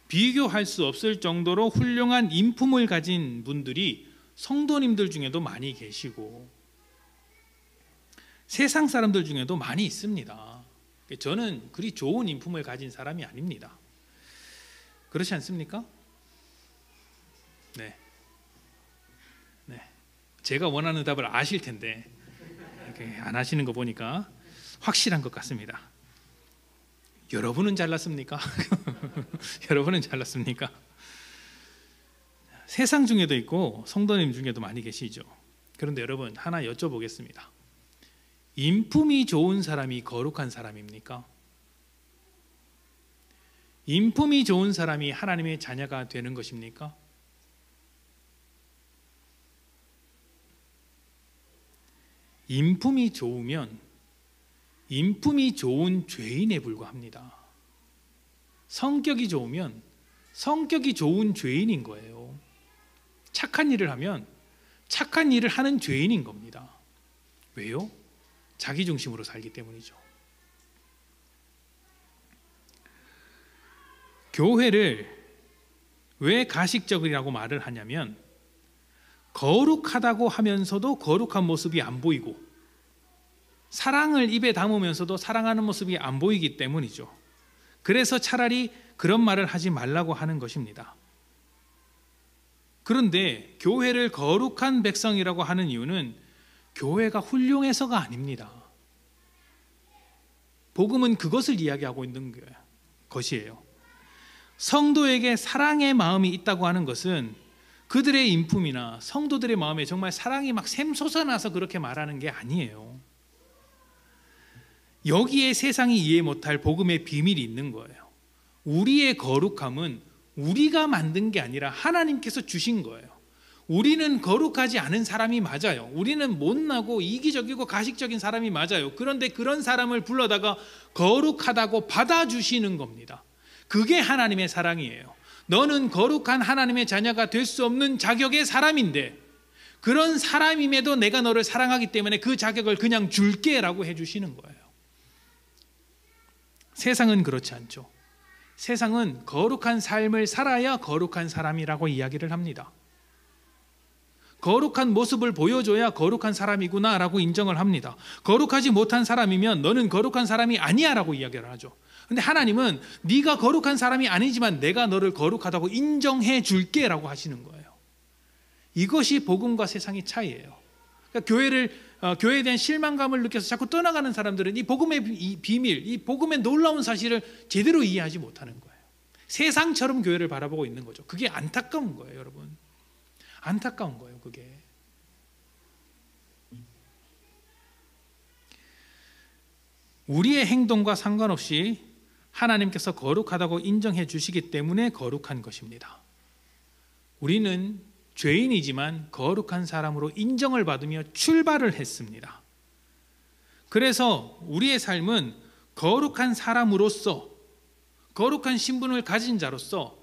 비교할 수 없을 정도로 훌륭한 인품을 가진 분들이 성도님들 중에도 많이 계시고 세상 사람들 중에도 많이 있습니다. 저는 그리 좋은 인품을 가진 사람이 아닙니다. 그렇지 않습니까? 네. 제가 원하는 답을 아실 텐데 이렇게 안 하시는 거 보니까 확실한 것 같습니다. 여러분은 잘났습니까? 여러분은 잘났습니까? 세상 중에도 있고 성도님 중에도 많이 계시죠. 그런데 여러분 하나 여쭤보겠습니다. 인품이 좋은 사람이 거룩한 사람입니까? 인품이 좋은 사람이 하나님의 자녀가 되는 것입니까? 인품이 좋으면 인품이 좋은 죄인에 불과합니다. 성격이 좋으면 성격이 좋은 죄인인 거예요. 착한 일을 하면 착한 일을 하는 죄인인 겁니다. 왜요? 자기 중심으로 살기 때문이죠. 교회를 왜 가식적이라고 말을 하냐면 거룩하다고 하면서도 거룩한 모습이 안 보이고 사랑을 입에 담으면서도 사랑하는 모습이 안 보이기 때문이죠. 그래서 차라리 그런 말을 하지 말라고 하는 것입니다. 그런데 교회를 거룩한 백성이라고 하는 이유는 교회가 훌륭해서가 아닙니다. 복음은 그것을 이야기하고 있는 것이에요. 성도에게 사랑의 마음이 있다고 하는 것은 그들의 인품이나 성도들의 마음에 정말 사랑이 막 샘솟아나서 그렇게 말하는 게 아니에요. 여기에 세상이 이해 못할 복음의 비밀이 있는 거예요. 우리의 거룩함은 우리가 만든 게 아니라 하나님께서 주신 거예요. 우리는 거룩하지 않은 사람이 맞아요. 우리는 못나고 이기적이고 가식적인 사람이 맞아요. 그런데 그런 사람을 불러다가 거룩하다고 받아주시는 겁니다. 그게 하나님의 사랑이에요. 너는 거룩한 하나님의 자녀가 될 수 없는 자격의 사람인데 그런 사람임에도 내가 너를 사랑하기 때문에 그 자격을 그냥 줄게 라고 해주시는 거예요. 세상은 그렇지 않죠. 세상은 거룩한 삶을 살아야 거룩한 사람이라고 이야기를 합니다. 거룩한 모습을 보여줘야 거룩한 사람이구나 라고 인정을 합니다. 거룩하지 못한 사람이면 너는 거룩한 사람이 아니야 라고 이야기를 하죠. 근데 하나님은 네가 거룩한 사람이 아니지만 내가 너를 거룩하다고 인정해 줄게 라고 하시는 거예요. 이것이 복음과 세상의 차이예요. 그러니까 교회에 대한 실망감을 느껴서 자꾸 떠나가는 사람들은 이 복음의 비밀, 이 복음의 놀라운 사실을 제대로 이해하지 못하는 거예요. 세상처럼 교회를 바라보고 있는 거죠. 그게 안타까운 거예요, 여러분. 안타까운 거예요, 그게. 우리의 행동과 상관없이 하나님께서 거룩하다고 인정해 주시기 때문에 거룩한 것입니다. 우리는 죄인이지만 거룩한 사람으로 인정을 받으며 출발을 했습니다. 그래서 우리의 삶은 거룩한 사람으로서, 거룩한 신분을 가진 자로서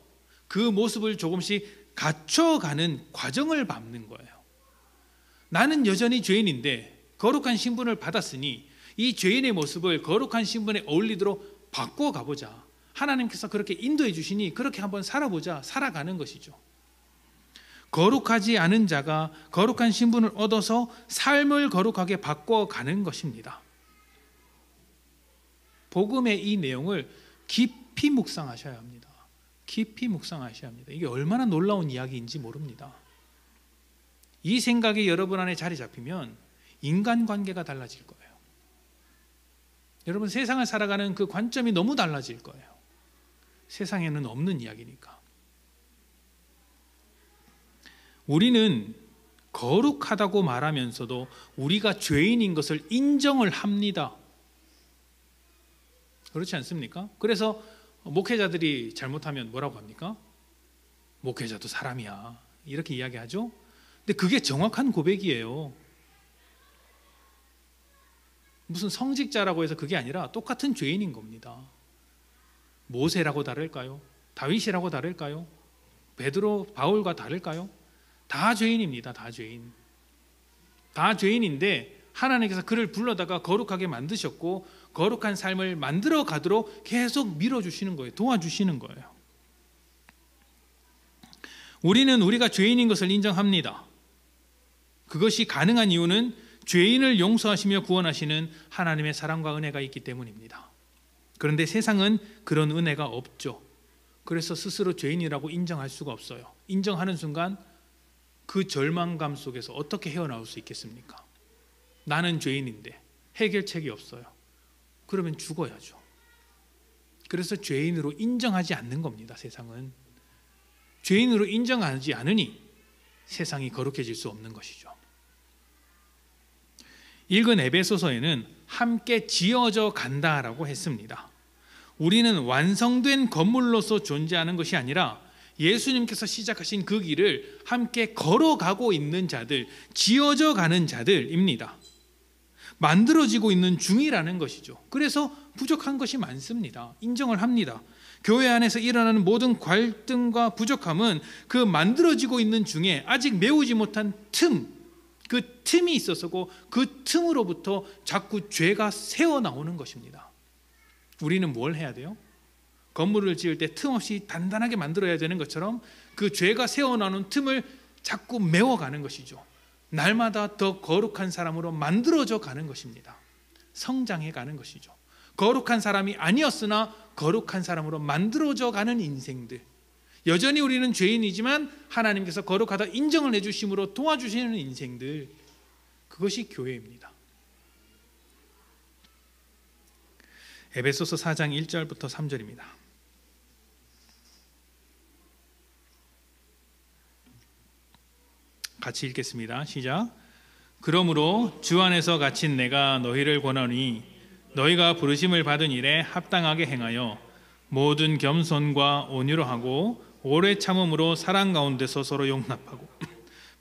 그 모습을 조금씩 갖춰가는 과정을 밟는 거예요. 나는 여전히 죄인인데 거룩한 신분을 받았으니 이 죄인의 모습을 거룩한 신분에 어울리도록 바꿔가보자. 하나님께서 그렇게 인도해 주시니 그렇게 한번 살아보자. 살아가는 것이죠. 거룩하지 않은 자가 거룩한 신분을 얻어서 삶을 거룩하게 바꿔가는 것입니다. 복음의 이 내용을 깊이 묵상하셔야 합니다. 깊이 묵상하셔야 합니다. 이게 얼마나 놀라운 이야기인지 모릅니다. 이 생각이 여러분 안에 자리 잡히면 인간관계가 달라질 거예요. 여러분, 세상을 살아가는 그 관점이 너무 달라질 거예요. 세상에는 없는 이야기니까. 우리는 거룩하다고 말하면서도 우리가 죄인인 것을 인정을 합니다. 그렇지 않습니까? 그래서 목회자들이 잘못하면 뭐라고 합니까? 목회자도 사람이야, 이렇게 이야기하죠. 근데 그게 정확한 고백이에요. 무슨 성직자라고 해서 그게 아니라 똑같은 죄인인 겁니다. 모세라고 다를까요? 다윗이라고 다를까요? 베드로, 바울과 다를까요? 다 죄인입니다. 다 죄인. 다 죄인인데 하나님께서 그를 불러다가 거룩하게 만드셨고 거룩한 삶을 만들어 가도록 계속 밀어주시는 거예요. 도와주시는 거예요. 우리는 우리가 죄인인 것을 인정합니다. 그것이 가능한 이유는 죄인을 용서하시며 구원하시는 하나님의 사랑과 은혜가 있기 때문입니다. 그런데 세상은 그런 은혜가 없죠. 그래서 스스로 죄인이라고 인정할 수가 없어요. 인정하는 순간 그 절망감 속에서 어떻게 헤어나올 수 있겠습니까? 나는 죄인인데 해결책이 없어요. 그러면 죽어야죠. 그래서 죄인으로 인정하지 않는 겁니다. 세상은 죄인으로 인정하지 않으니 세상이 거룩해질 수 없는 것이죠. 읽은 에베소서에는 함께 지어져 간다라고 했습니다. 우리는 완성된 건물로서 존재하는 것이 아니라 예수님께서 시작하신 그 길을 함께 걸어가고 있는 자들, 지어져 가는 자들입니다. 만들어지고 있는 중이라는 것이죠. 그래서 부족한 것이 많습니다. 인정을 합니다. 교회 안에서 일어나는 모든 갈등과 부족함은 그 만들어지고 있는 중에 아직 메우지 못한 그 틈이 있어서고 그 틈으로부터 자꾸 죄가 새어나오는 것입니다. 우리는 뭘 해야 돼요? 건물을 지을 때 틈 없이 단단하게 만들어야 되는 것처럼 그 죄가 새어나오는 틈을 자꾸 메워가는 것이죠. 날마다 더 거룩한 사람으로 만들어져 가는 것입니다. 성장해 가는 것이죠. 거룩한 사람이 아니었으나 거룩한 사람으로 만들어져 가는 인생들. 여전히 우리는 죄인이지만 하나님께서 거룩하다 인정을 해주심으로 도와주시는 인생들, 그것이 교회입니다. 에베소서 4장 1절부터 3절입니다. 같이 읽겠습니다. 시작. 그러므로 주 안에서 갇힌 내가 너희를 권하니 너희가 부르심을 받은 일에 합당하게 행하여 모든 겸손과 온유로 하고 오래 참음으로 사랑 가운데서 서로 용납하고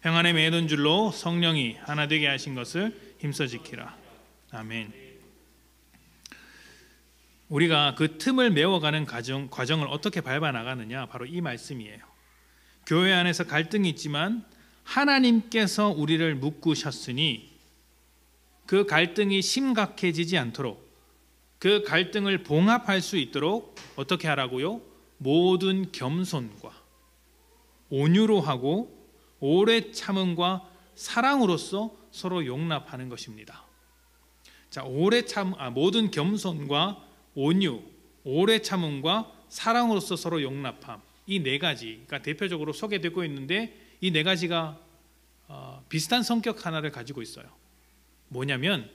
평안에 매이던 줄로 성령이 하나 되게 하신 것을 힘써 지키라. 아멘. 우리가 그 틈을 메워가는 과정을 어떻게 밟아 나가느냐, 바로 이 말씀이에요. 교회 안에서 갈등이 있지만 하나님께서 우리를 묶으셨으니 그 갈등이 심각해지지 않도록, 그 갈등을 봉합할 수 있도록 어떻게 하라고요? 모든 겸손과 온유로 하고 오래 참음과 사랑으로서 서로 용납하는 것입니다. 자, 모든 겸손과 온유, 오래 참음과 사랑으로서 서로 용납함, 이 네 가지가 대표적으로 소개되고 있는데 이 네 가지가 비슷한 성격 하나를 가지고 있어요. 뭐냐면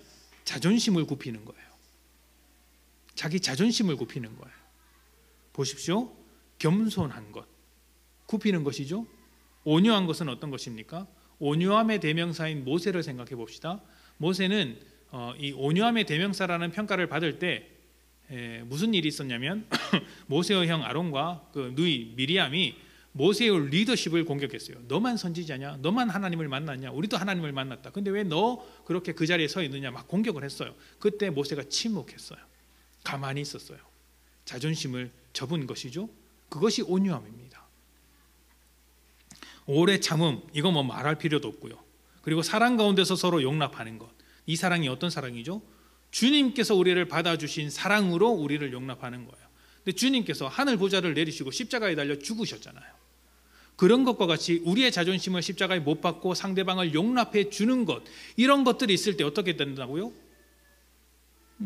자존심을 굽히는 거예요. 자기 자존심을 굽히는 거예요. 보십시오. 겸손한 것, 굽히는 것이죠. 온유한 것은 어떤 것입니까? 온유함의 대명사인 모세를 생각해 봅시다. 모세는 이 온유함의 대명사라는 평가를 받을 때 무슨 일이 있었냐면 모세의 형 아론과 그 누이 미리암이 모세의 리더십을 공격했어요. 너만 선지자냐? 너만 하나님을 만났냐? 우리도 하나님을 만났다. 근데 왜 너 그렇게 그 자리에 서 있느냐? 막 공격을 했어요. 그때 모세가 침묵했어요. 가만히 있었어요. 자존심을 접은 것이죠. 그것이 온유함입니다. 오래 참음, 이거 뭐 말할 필요도 없고요. 그리고 사랑 가운데서 서로 용납하는 것. 이 사랑이 어떤 사랑이죠? 주님께서 우리를 받아주신 사랑으로 우리를 용납하는 거예요. 근데 주님께서 하늘 보좌를 내리시고 십자가에 달려 죽으셨잖아요. 그런 것과 같이 우리의 자존심을 십자가에 못 박고 상대방을 용납해 주는 것, 이런 것들이 있을 때 어떻게 된다고요?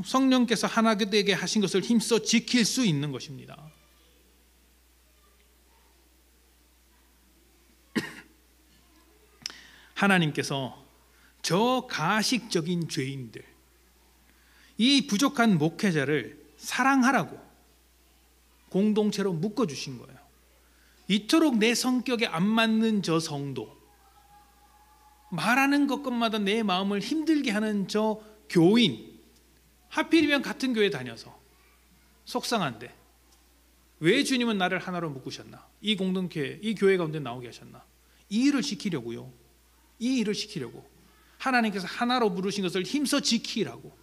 성령께서 하나님께 하신 것을 힘써 지킬 수 있는 것입니다. 하나님께서 저 가식적인 죄인들, 이 부족한 목회자를 사랑하라고 공동체로 묶어주신 거예요. 이토록 내 성격에 안 맞는 저 성도, 말하는 것마다 내 마음을 힘들게 하는 저 교인, 하필이면 같은 교회 다녀서 속상한데 왜 주님은 나를 하나로 묶으셨나? 이 공동체, 이 교회 가운데 나오게 하셨나? 이 일을 시키려고요. 이 일을 시키려고 하나님께서 하나로 부르신 것을 힘써 지키라고.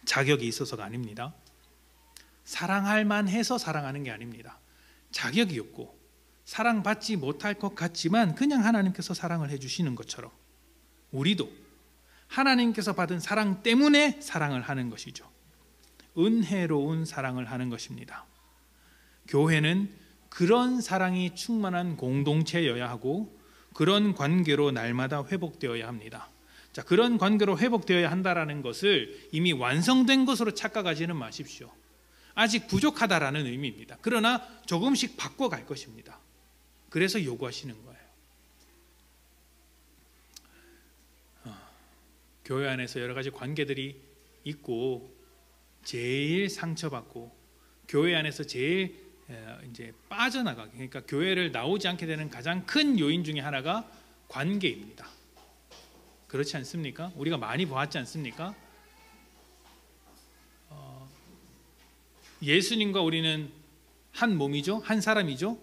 자격이 있어서가 아닙니다. 사랑할 만해서 사랑하는 게 아닙니다. 자격이 없고 사랑받지 못할 것 같지만 그냥 하나님께서 사랑을 해주시는 것처럼 우리도 하나님께서 받은 사랑 때문에 사랑을 하는 것이죠. 은혜로운 사랑을 하는 것입니다. 교회는 그런 사랑이 충만한 공동체여야 하고 그런 관계로 날마다 회복되어야 합니다. 자, 그런 관계로 회복되어야 한다는 것을 이미 완성된 것으로 착각하지는 마십시오. 아직 부족하다라는 의미입니다. 그러나 조금씩 바꿔갈 것입니다. 그래서 요구하시는 거예요. 교회 안에서 여러 가지 관계들이 있고 제일 상처받고 교회 안에서 제일 이제 빠져나가게, 그러니까 교회를 나오지 않게 되는 가장 큰 요인 중에 하나가 관계입니다. 그렇지 않습니까? 우리가 많이 보았지 않습니까? 예수님과 우리는 한 몸이죠, 한 사람이죠.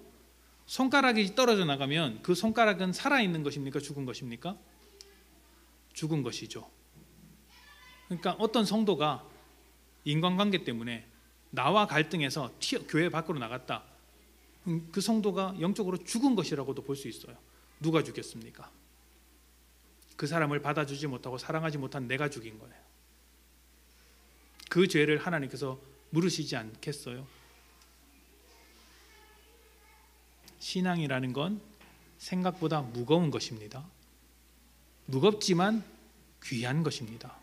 손가락이 떨어져 나가면 그 손가락은 살아있는 것입니까? 죽은 것입니까? 죽은 것이죠. 그러니까 어떤 성도가 인간관계 때문에 나와 갈등해서 교회 밖으로 나갔다, 그 성도가 영적으로 죽은 것이라고도 볼 수 있어요. 누가 죽였습니까? 그 사람을 받아주지 못하고 사랑하지 못한 내가 죽인 거예요. 그 죄를 하나님께서 물으시지 않겠어요? 신앙이라는 건 생각보다 무거운 것입니다. 무겁지만 귀한 것입니다.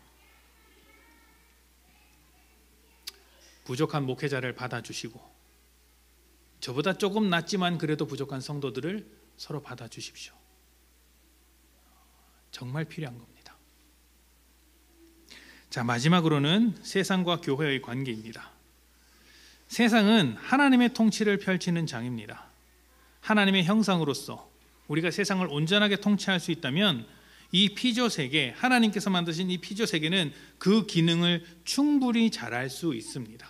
부족한 목회자를 받아주시고 저보다 조금 낫지만 그래도 부족한 성도들을 서로 받아주십시오. 정말 필요한 겁니다. 자, 마지막으로는 세상과 교회의 관계입니다. 세상은 하나님의 통치를 펼치는 장입니다. 하나님의 형상으로서 우리가 세상을 온전하게 통치할 수 있다면 이 피조 세계, 하나님께서 만드신 이 피조 세계는 그 기능을 충분히 잘할 수 있습니다.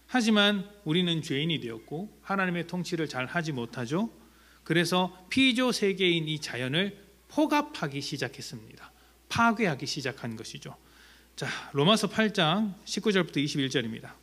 하지만 우리는 죄인이 되었고 하나님의 통치를 잘 하지 못하죠. 그래서 피조 세계인 이 자연을 포갑하기 시작했습니다. 파괴하기 시작한 것이죠. 자, 로마서 8장 19절부터 21절입니다.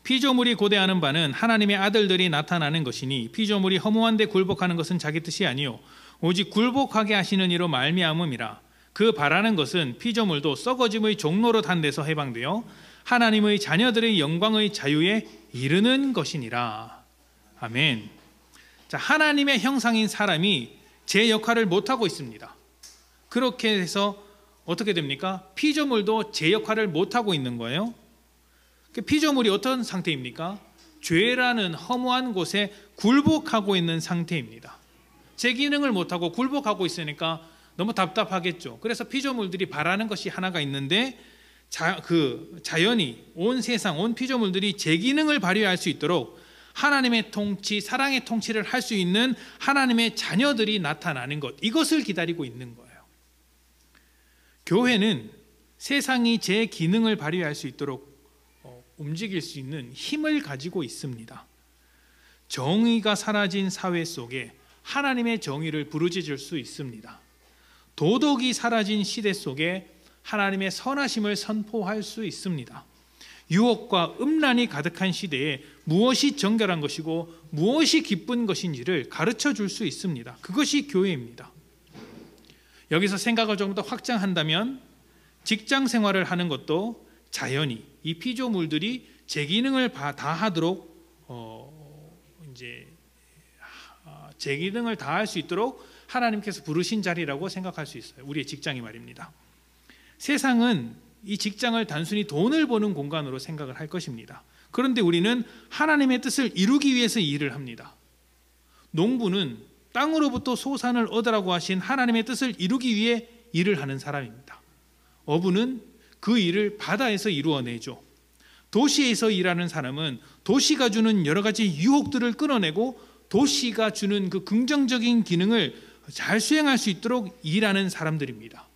피조물이 고대하는 바는 하나님의 아들들이 나타나는 것이니 피조물이 허무한 데 굴복하는 것은 자기 뜻이 아니요 오직 굴복하게 하시는 이로 말미암음이라. 그 바라는 것은 피조물도 썩어짐의 종로로 단 데서 해방되어 하나님의 자녀들의 영광의 자유에 이르는 것이니라. 아멘. 자, 하나님의 형상인 사람이 제 역할을 못하고 있습니다. 그렇게 해서 어떻게 됩니까? 피조물도 제 역할을 못하고 있는 거예요. 피조물이 어떤 상태입니까? 죄라는 허무한 곳에 굴복하고 있는 상태입니다. 제 기능을 못하고 굴복하고 있으니까 너무 답답하겠죠. 그래서 피조물들이 바라는 것이 하나가 있는데 자연이, 온 세상, 온 피조물들이 제 기능을 발휘할 수 있도록 하나님의 통치, 사랑의 통치를 할 수 있는 하나님의 자녀들이 나타나는 것, 이것을 기다리고 있는 거예요. 교회는 세상이 제 기능을 발휘할 수 있도록 움직일 수 있는 힘을 가지고 있습니다. 정의가 사라진 사회 속에 하나님의 정의를 부르짖을 수 있습니다. 도덕이 사라진 시대 속에 하나님의 선하심을 선포할 수 있습니다. 유혹과 음란이 가득한 시대에 무엇이 정결한 것이고 무엇이 기쁜 것인지를 가르쳐 줄 수 있습니다. 그것이 교회입니다. 여기서 생각을 조금 더 확장한다면 직장 생활을 하는 것도 자연히 이 피조물들이 제 기능을 다하도록 제 기능을 다할 수 있도록 하나님께서 부르신 자리라고 생각할 수 있어요. 우리의 직장이 말입니다. 세상은 이 직장을 단순히 돈을 버는 공간으로 생각을 할 것입니다. 그런데 우리는 하나님의 뜻을 이루기 위해서 일을 합니다. 농부는 땅으로부터 소산을 얻으라고 하신 하나님의 뜻을 이루기 위해 일을 하는 사람입니다. 어부는 그 일을 바다에서 이루어내죠. 도시에서 일하는 사람은 도시가 주는 여러 가지 유혹들을 끊어내고 도시가 주는 그 긍정적인 기능을 잘 수행할 수 있도록 일하는 사람들입니다.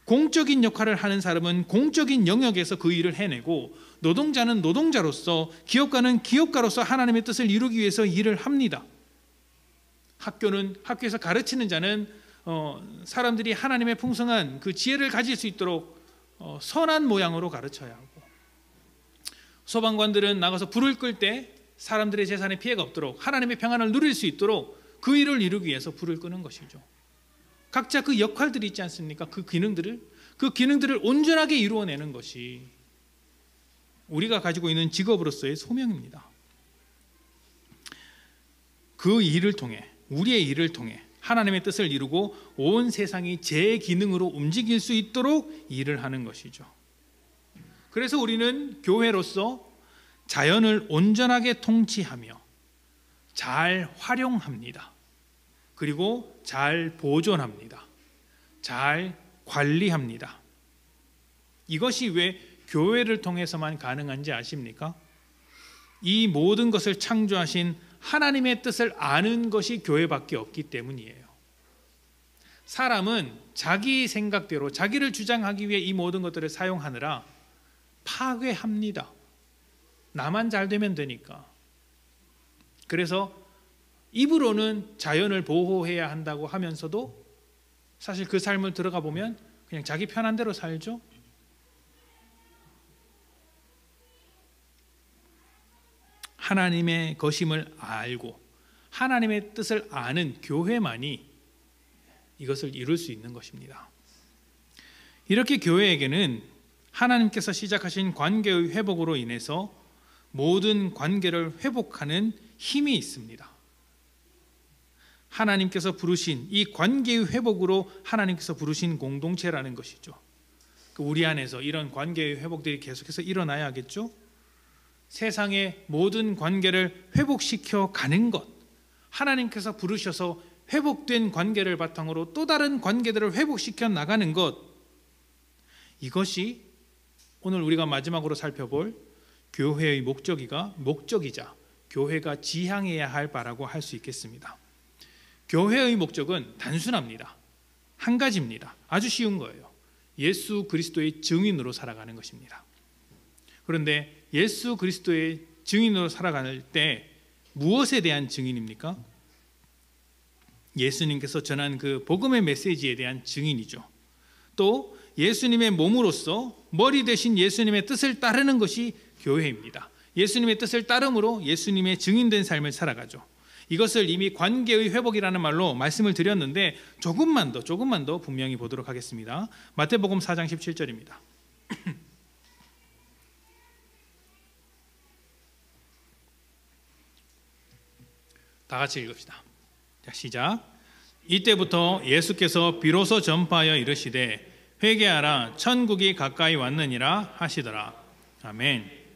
공적인 역할을 하는 사람은 공적인 영역에서 그 일을 해내고 노동자는 노동자로서, 기업가는 기업가로서 하나님의 뜻을 이루기 위해서 일을 합니다. 학교에서 가르치는 자는 사람들이 하나님의 풍성한 그 지혜를 가질 수 있도록 선한 모양으로 가르쳐야 하고, 소방관들은 나가서 불을 끌 때 사람들의 재산에 피해가 없도록 하나님의 평안을 누릴 수 있도록 그 일을 이루기 위해서 불을 끄는 것이죠. 각자 그 역할들이 있지 않습니까? 그 기능들을 온전하게 이루어내는 것이 우리가 가지고 있는 직업으로서의 소명입니다. 그 일을 통해, 우리의 일을 통해 하나님의 뜻을 이루고 온 세상이 제 기능으로 움직일 수 있도록 일을 하는 것이죠. 그래서 우리는 교회로서 자연을 온전하게 통치하며 잘 활용합니다. 그리고 잘 보존합니다. 잘 관리합니다. 이것이 왜 교회를 통해서만 가능한지 아십니까? 이 모든 것을 창조하신 하나님의 뜻을 아는 것이 교회밖에 없기 때문이에요. 사람은 자기 생각대로 자기를 주장하기 위해 이 모든 것들을 사용하느라 파괴합니다. 나만 잘 되면 되니까. 그래서 입으로는 자연을 보호해야 한다고 하면서도 사실 그 삶을 들어가 보면 그냥 자기 편한 대로 살죠. 하나님의 것임을 알고 하나님의 뜻을 아는 교회만이 이것을 이룰 수 있는 것입니다. 이렇게 교회에게는 하나님께서 시작하신 관계의 회복으로 인해서 모든 관계를 회복하는 힘이 있습니다. 하나님께서 부르신 이 관계의 회복으로 하나님께서 부르신 공동체라는 것이죠. 우리 안에서 이런 관계의 회복들이 계속해서 일어나야겠죠. 세상의 모든 관계를 회복시켜 가는 것, 하나님께서 부르셔서 회복된 관계를 바탕으로 또 다른 관계들을 회복시켜 나가는 것, 이것이 오늘 우리가 마지막으로 살펴볼 교회의 목적이자 교회가 지향해야 할 바라고 할 수 있겠습니다. 교회의 목적은 단순합니다. 한 가지입니다. 아주 쉬운 거예요. 예수 그리스도의 증인으로 살아가는 것입니다. 그런데 예수 그리스도의 증인으로 살아갈 때 무엇에 대한 증인입니까? 예수님께서 전한 그 복음의 메시지에 대한 증인이죠. 또 예수님의 몸으로서 머리 대신 예수님의 뜻을 따르는 것이 교회입니다. 예수님의 뜻을 따름으로 예수님의 증인된 삶을 살아가죠. 이것을 이미 관계의 회복이라는 말로 말씀을 드렸는데 조금만 더 분명히 보도록 하겠습니다. 마태복음 4장 17절입니다. 다 같이 읽읍시다. 자, 시작. 이때부터 예수께서 비로소 전파하여 이르시되 회개하라 천국이 가까이 왔느니라 하시더라. 아멘.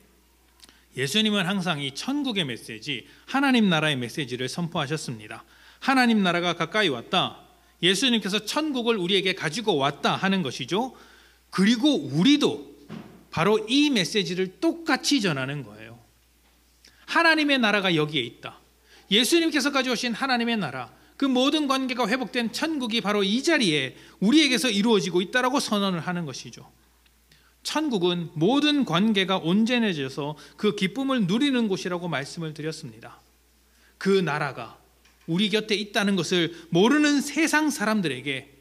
예수님은 항상 이 천국의 메시지, 하나님 나라의 메시지를 선포하셨습니다. 하나님 나라가 가까이 왔다. 예수님께서 천국을 우리에게 가지고 왔다 하는 것이죠. 그리고 우리도 바로 이 메시지를 똑같이 전하는 거예요. 하나님의 나라가 여기에 있다. 예수님께서 가져오신 하나님의 나라, 그 모든 관계가 회복된 천국이 바로 이 자리에 우리에게서 이루어지고 있다라고 선언을 하는 것이죠. 천국은 모든 관계가 온전해져서 그 기쁨을 누리는 곳이라고 말씀을 드렸습니다. 그 나라가 우리 곁에 있다는 것을 모르는 세상 사람들에게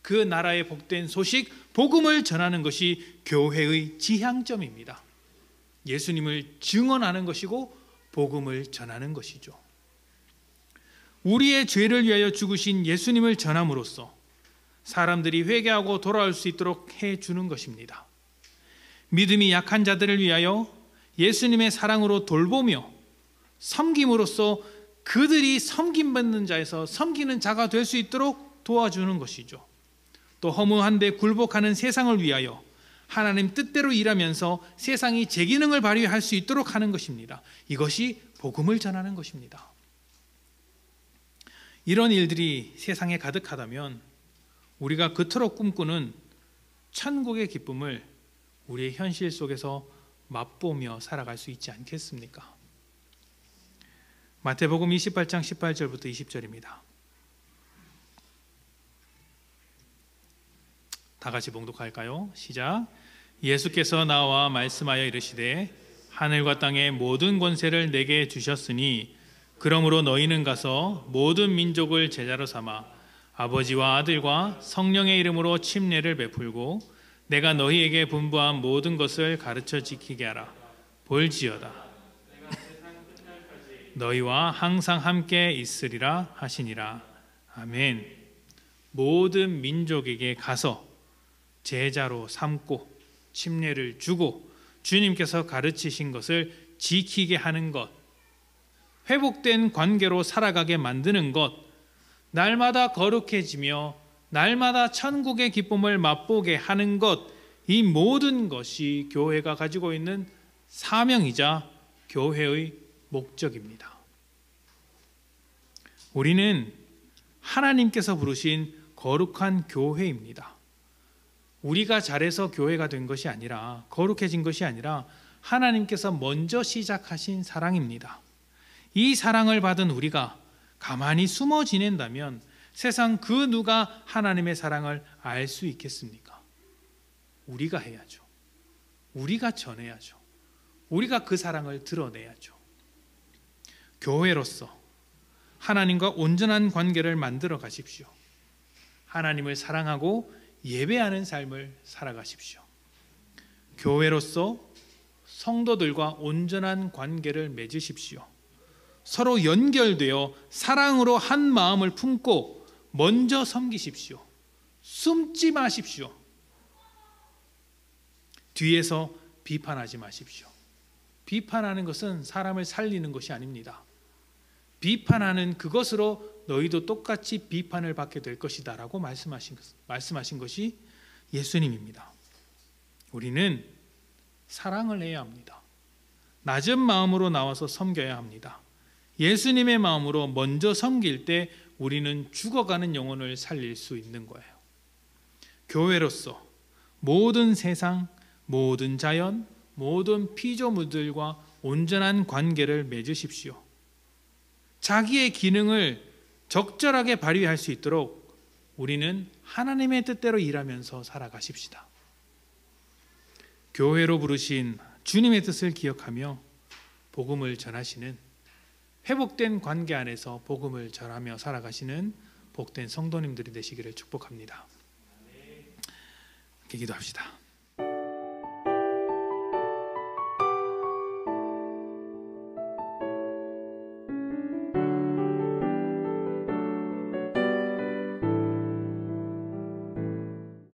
그 나라의 복된 소식, 복음을 전하는 것이 교회의 지향점입니다. 예수님을 증언하는 것이고 복음을 전하는 것이죠. 우리의 죄를 위하여 죽으신 예수님을 전함으로써 사람들이 회개하고 돌아올 수 있도록 해주는 것입니다. 믿음이 약한 자들을 위하여 예수님의 사랑으로 돌보며 섬김으로써 그들이 섬김받는 자에서 섬기는 자가 될 수 있도록 도와주는 것이죠. 또 허무한 데 굴복하는 세상을 위하여 하나님 뜻대로 일하면서 세상이 제 기능을 발휘할 수 있도록 하는 것입니다. 이것이 복음을 전하는 것입니다. 이런 일들이 세상에 가득하다면 우리가 그토록 꿈꾸는 천국의 기쁨을 우리의 현실 속에서 맛보며 살아갈 수 있지 않겠습니까? 마태복음 28장 18절부터 20절입니다. 다 같이 봉독할까요? 시작. 예수께서 나와 말씀하여 이르시되 하늘과 땅의 모든 권세를 내게 주셨으니 그러므로 너희는 가서 모든 민족을 제자로 삼아 아버지와 아들과 성령의 이름으로 침례를 베풀고 내가 너희에게 분부한 모든 것을 가르쳐 지키게 하라. 볼지어다 너희와 항상 함께 있으리라 하시니라. 아멘. 모든 민족에게 가서 제자로 삼고 침례를 주고 주님께서 가르치신 것을 지키게 하는 것, 회복된 관계로 살아가게 만드는 것, 날마다 거룩해지며 날마다 천국의 기쁨을 맛보게 하는 것, 이 모든 것이 교회가 가지고 있는 사명이자 교회의 목적입니다. 우리는 하나님께서 부르신 거룩한 교회입니다. 우리가 잘해서 교회가 된 것이 아니라, 거룩해진 것이 아니라 하나님께서 먼저 시작하신 사랑입니다. 이 사랑을 받은 우리가 가만히 숨어 지낸다면 세상 그 누가 하나님의 사랑을 알 수 있겠습니까? 우리가 해야죠. 우리가 전해야죠. 우리가 그 사랑을 드러내야죠. 교회로서 하나님과 온전한 관계를 만들어 가십시오. 하나님을 사랑하고 예배하는 삶을 살아가십시오. 교회로서 성도들과 온전한 관계를 맺으십시오. 서로 연결되어 사랑으로 한 마음을 품고 먼저 섬기십시오. 숨지 마십시오. 뒤에서 비판하지 마십시오. 비판하는 것은 사람을 살리는 것이 아닙니다. 비판하는 그것으로 너희도 똑같이 비판을 받게 될 것이다 라고 말씀하신 것이 예수님입니다. 우리는 사랑을 해야 합니다. 낮은 마음으로 나와서 섬겨야 합니다. 예수님의 마음으로 먼저 섬길 때 우리는 죽어가는 영혼을 살릴 수 있는 거예요. 교회로서 모든 세상, 모든 자연, 모든 피조물들과 온전한 관계를 맺으십시오. 자기의 기능을 적절하게 발휘할 수 있도록 우리는 하나님의 뜻대로 일하면서 살아가십시다. 교회로 부르신 주님의 뜻을 기억하며 복음을 전하시는, 회복된 관계 안에서 복음을 전하며 살아가시는 복된 성도님들이 되시기를 축복합니다. 기도합시다.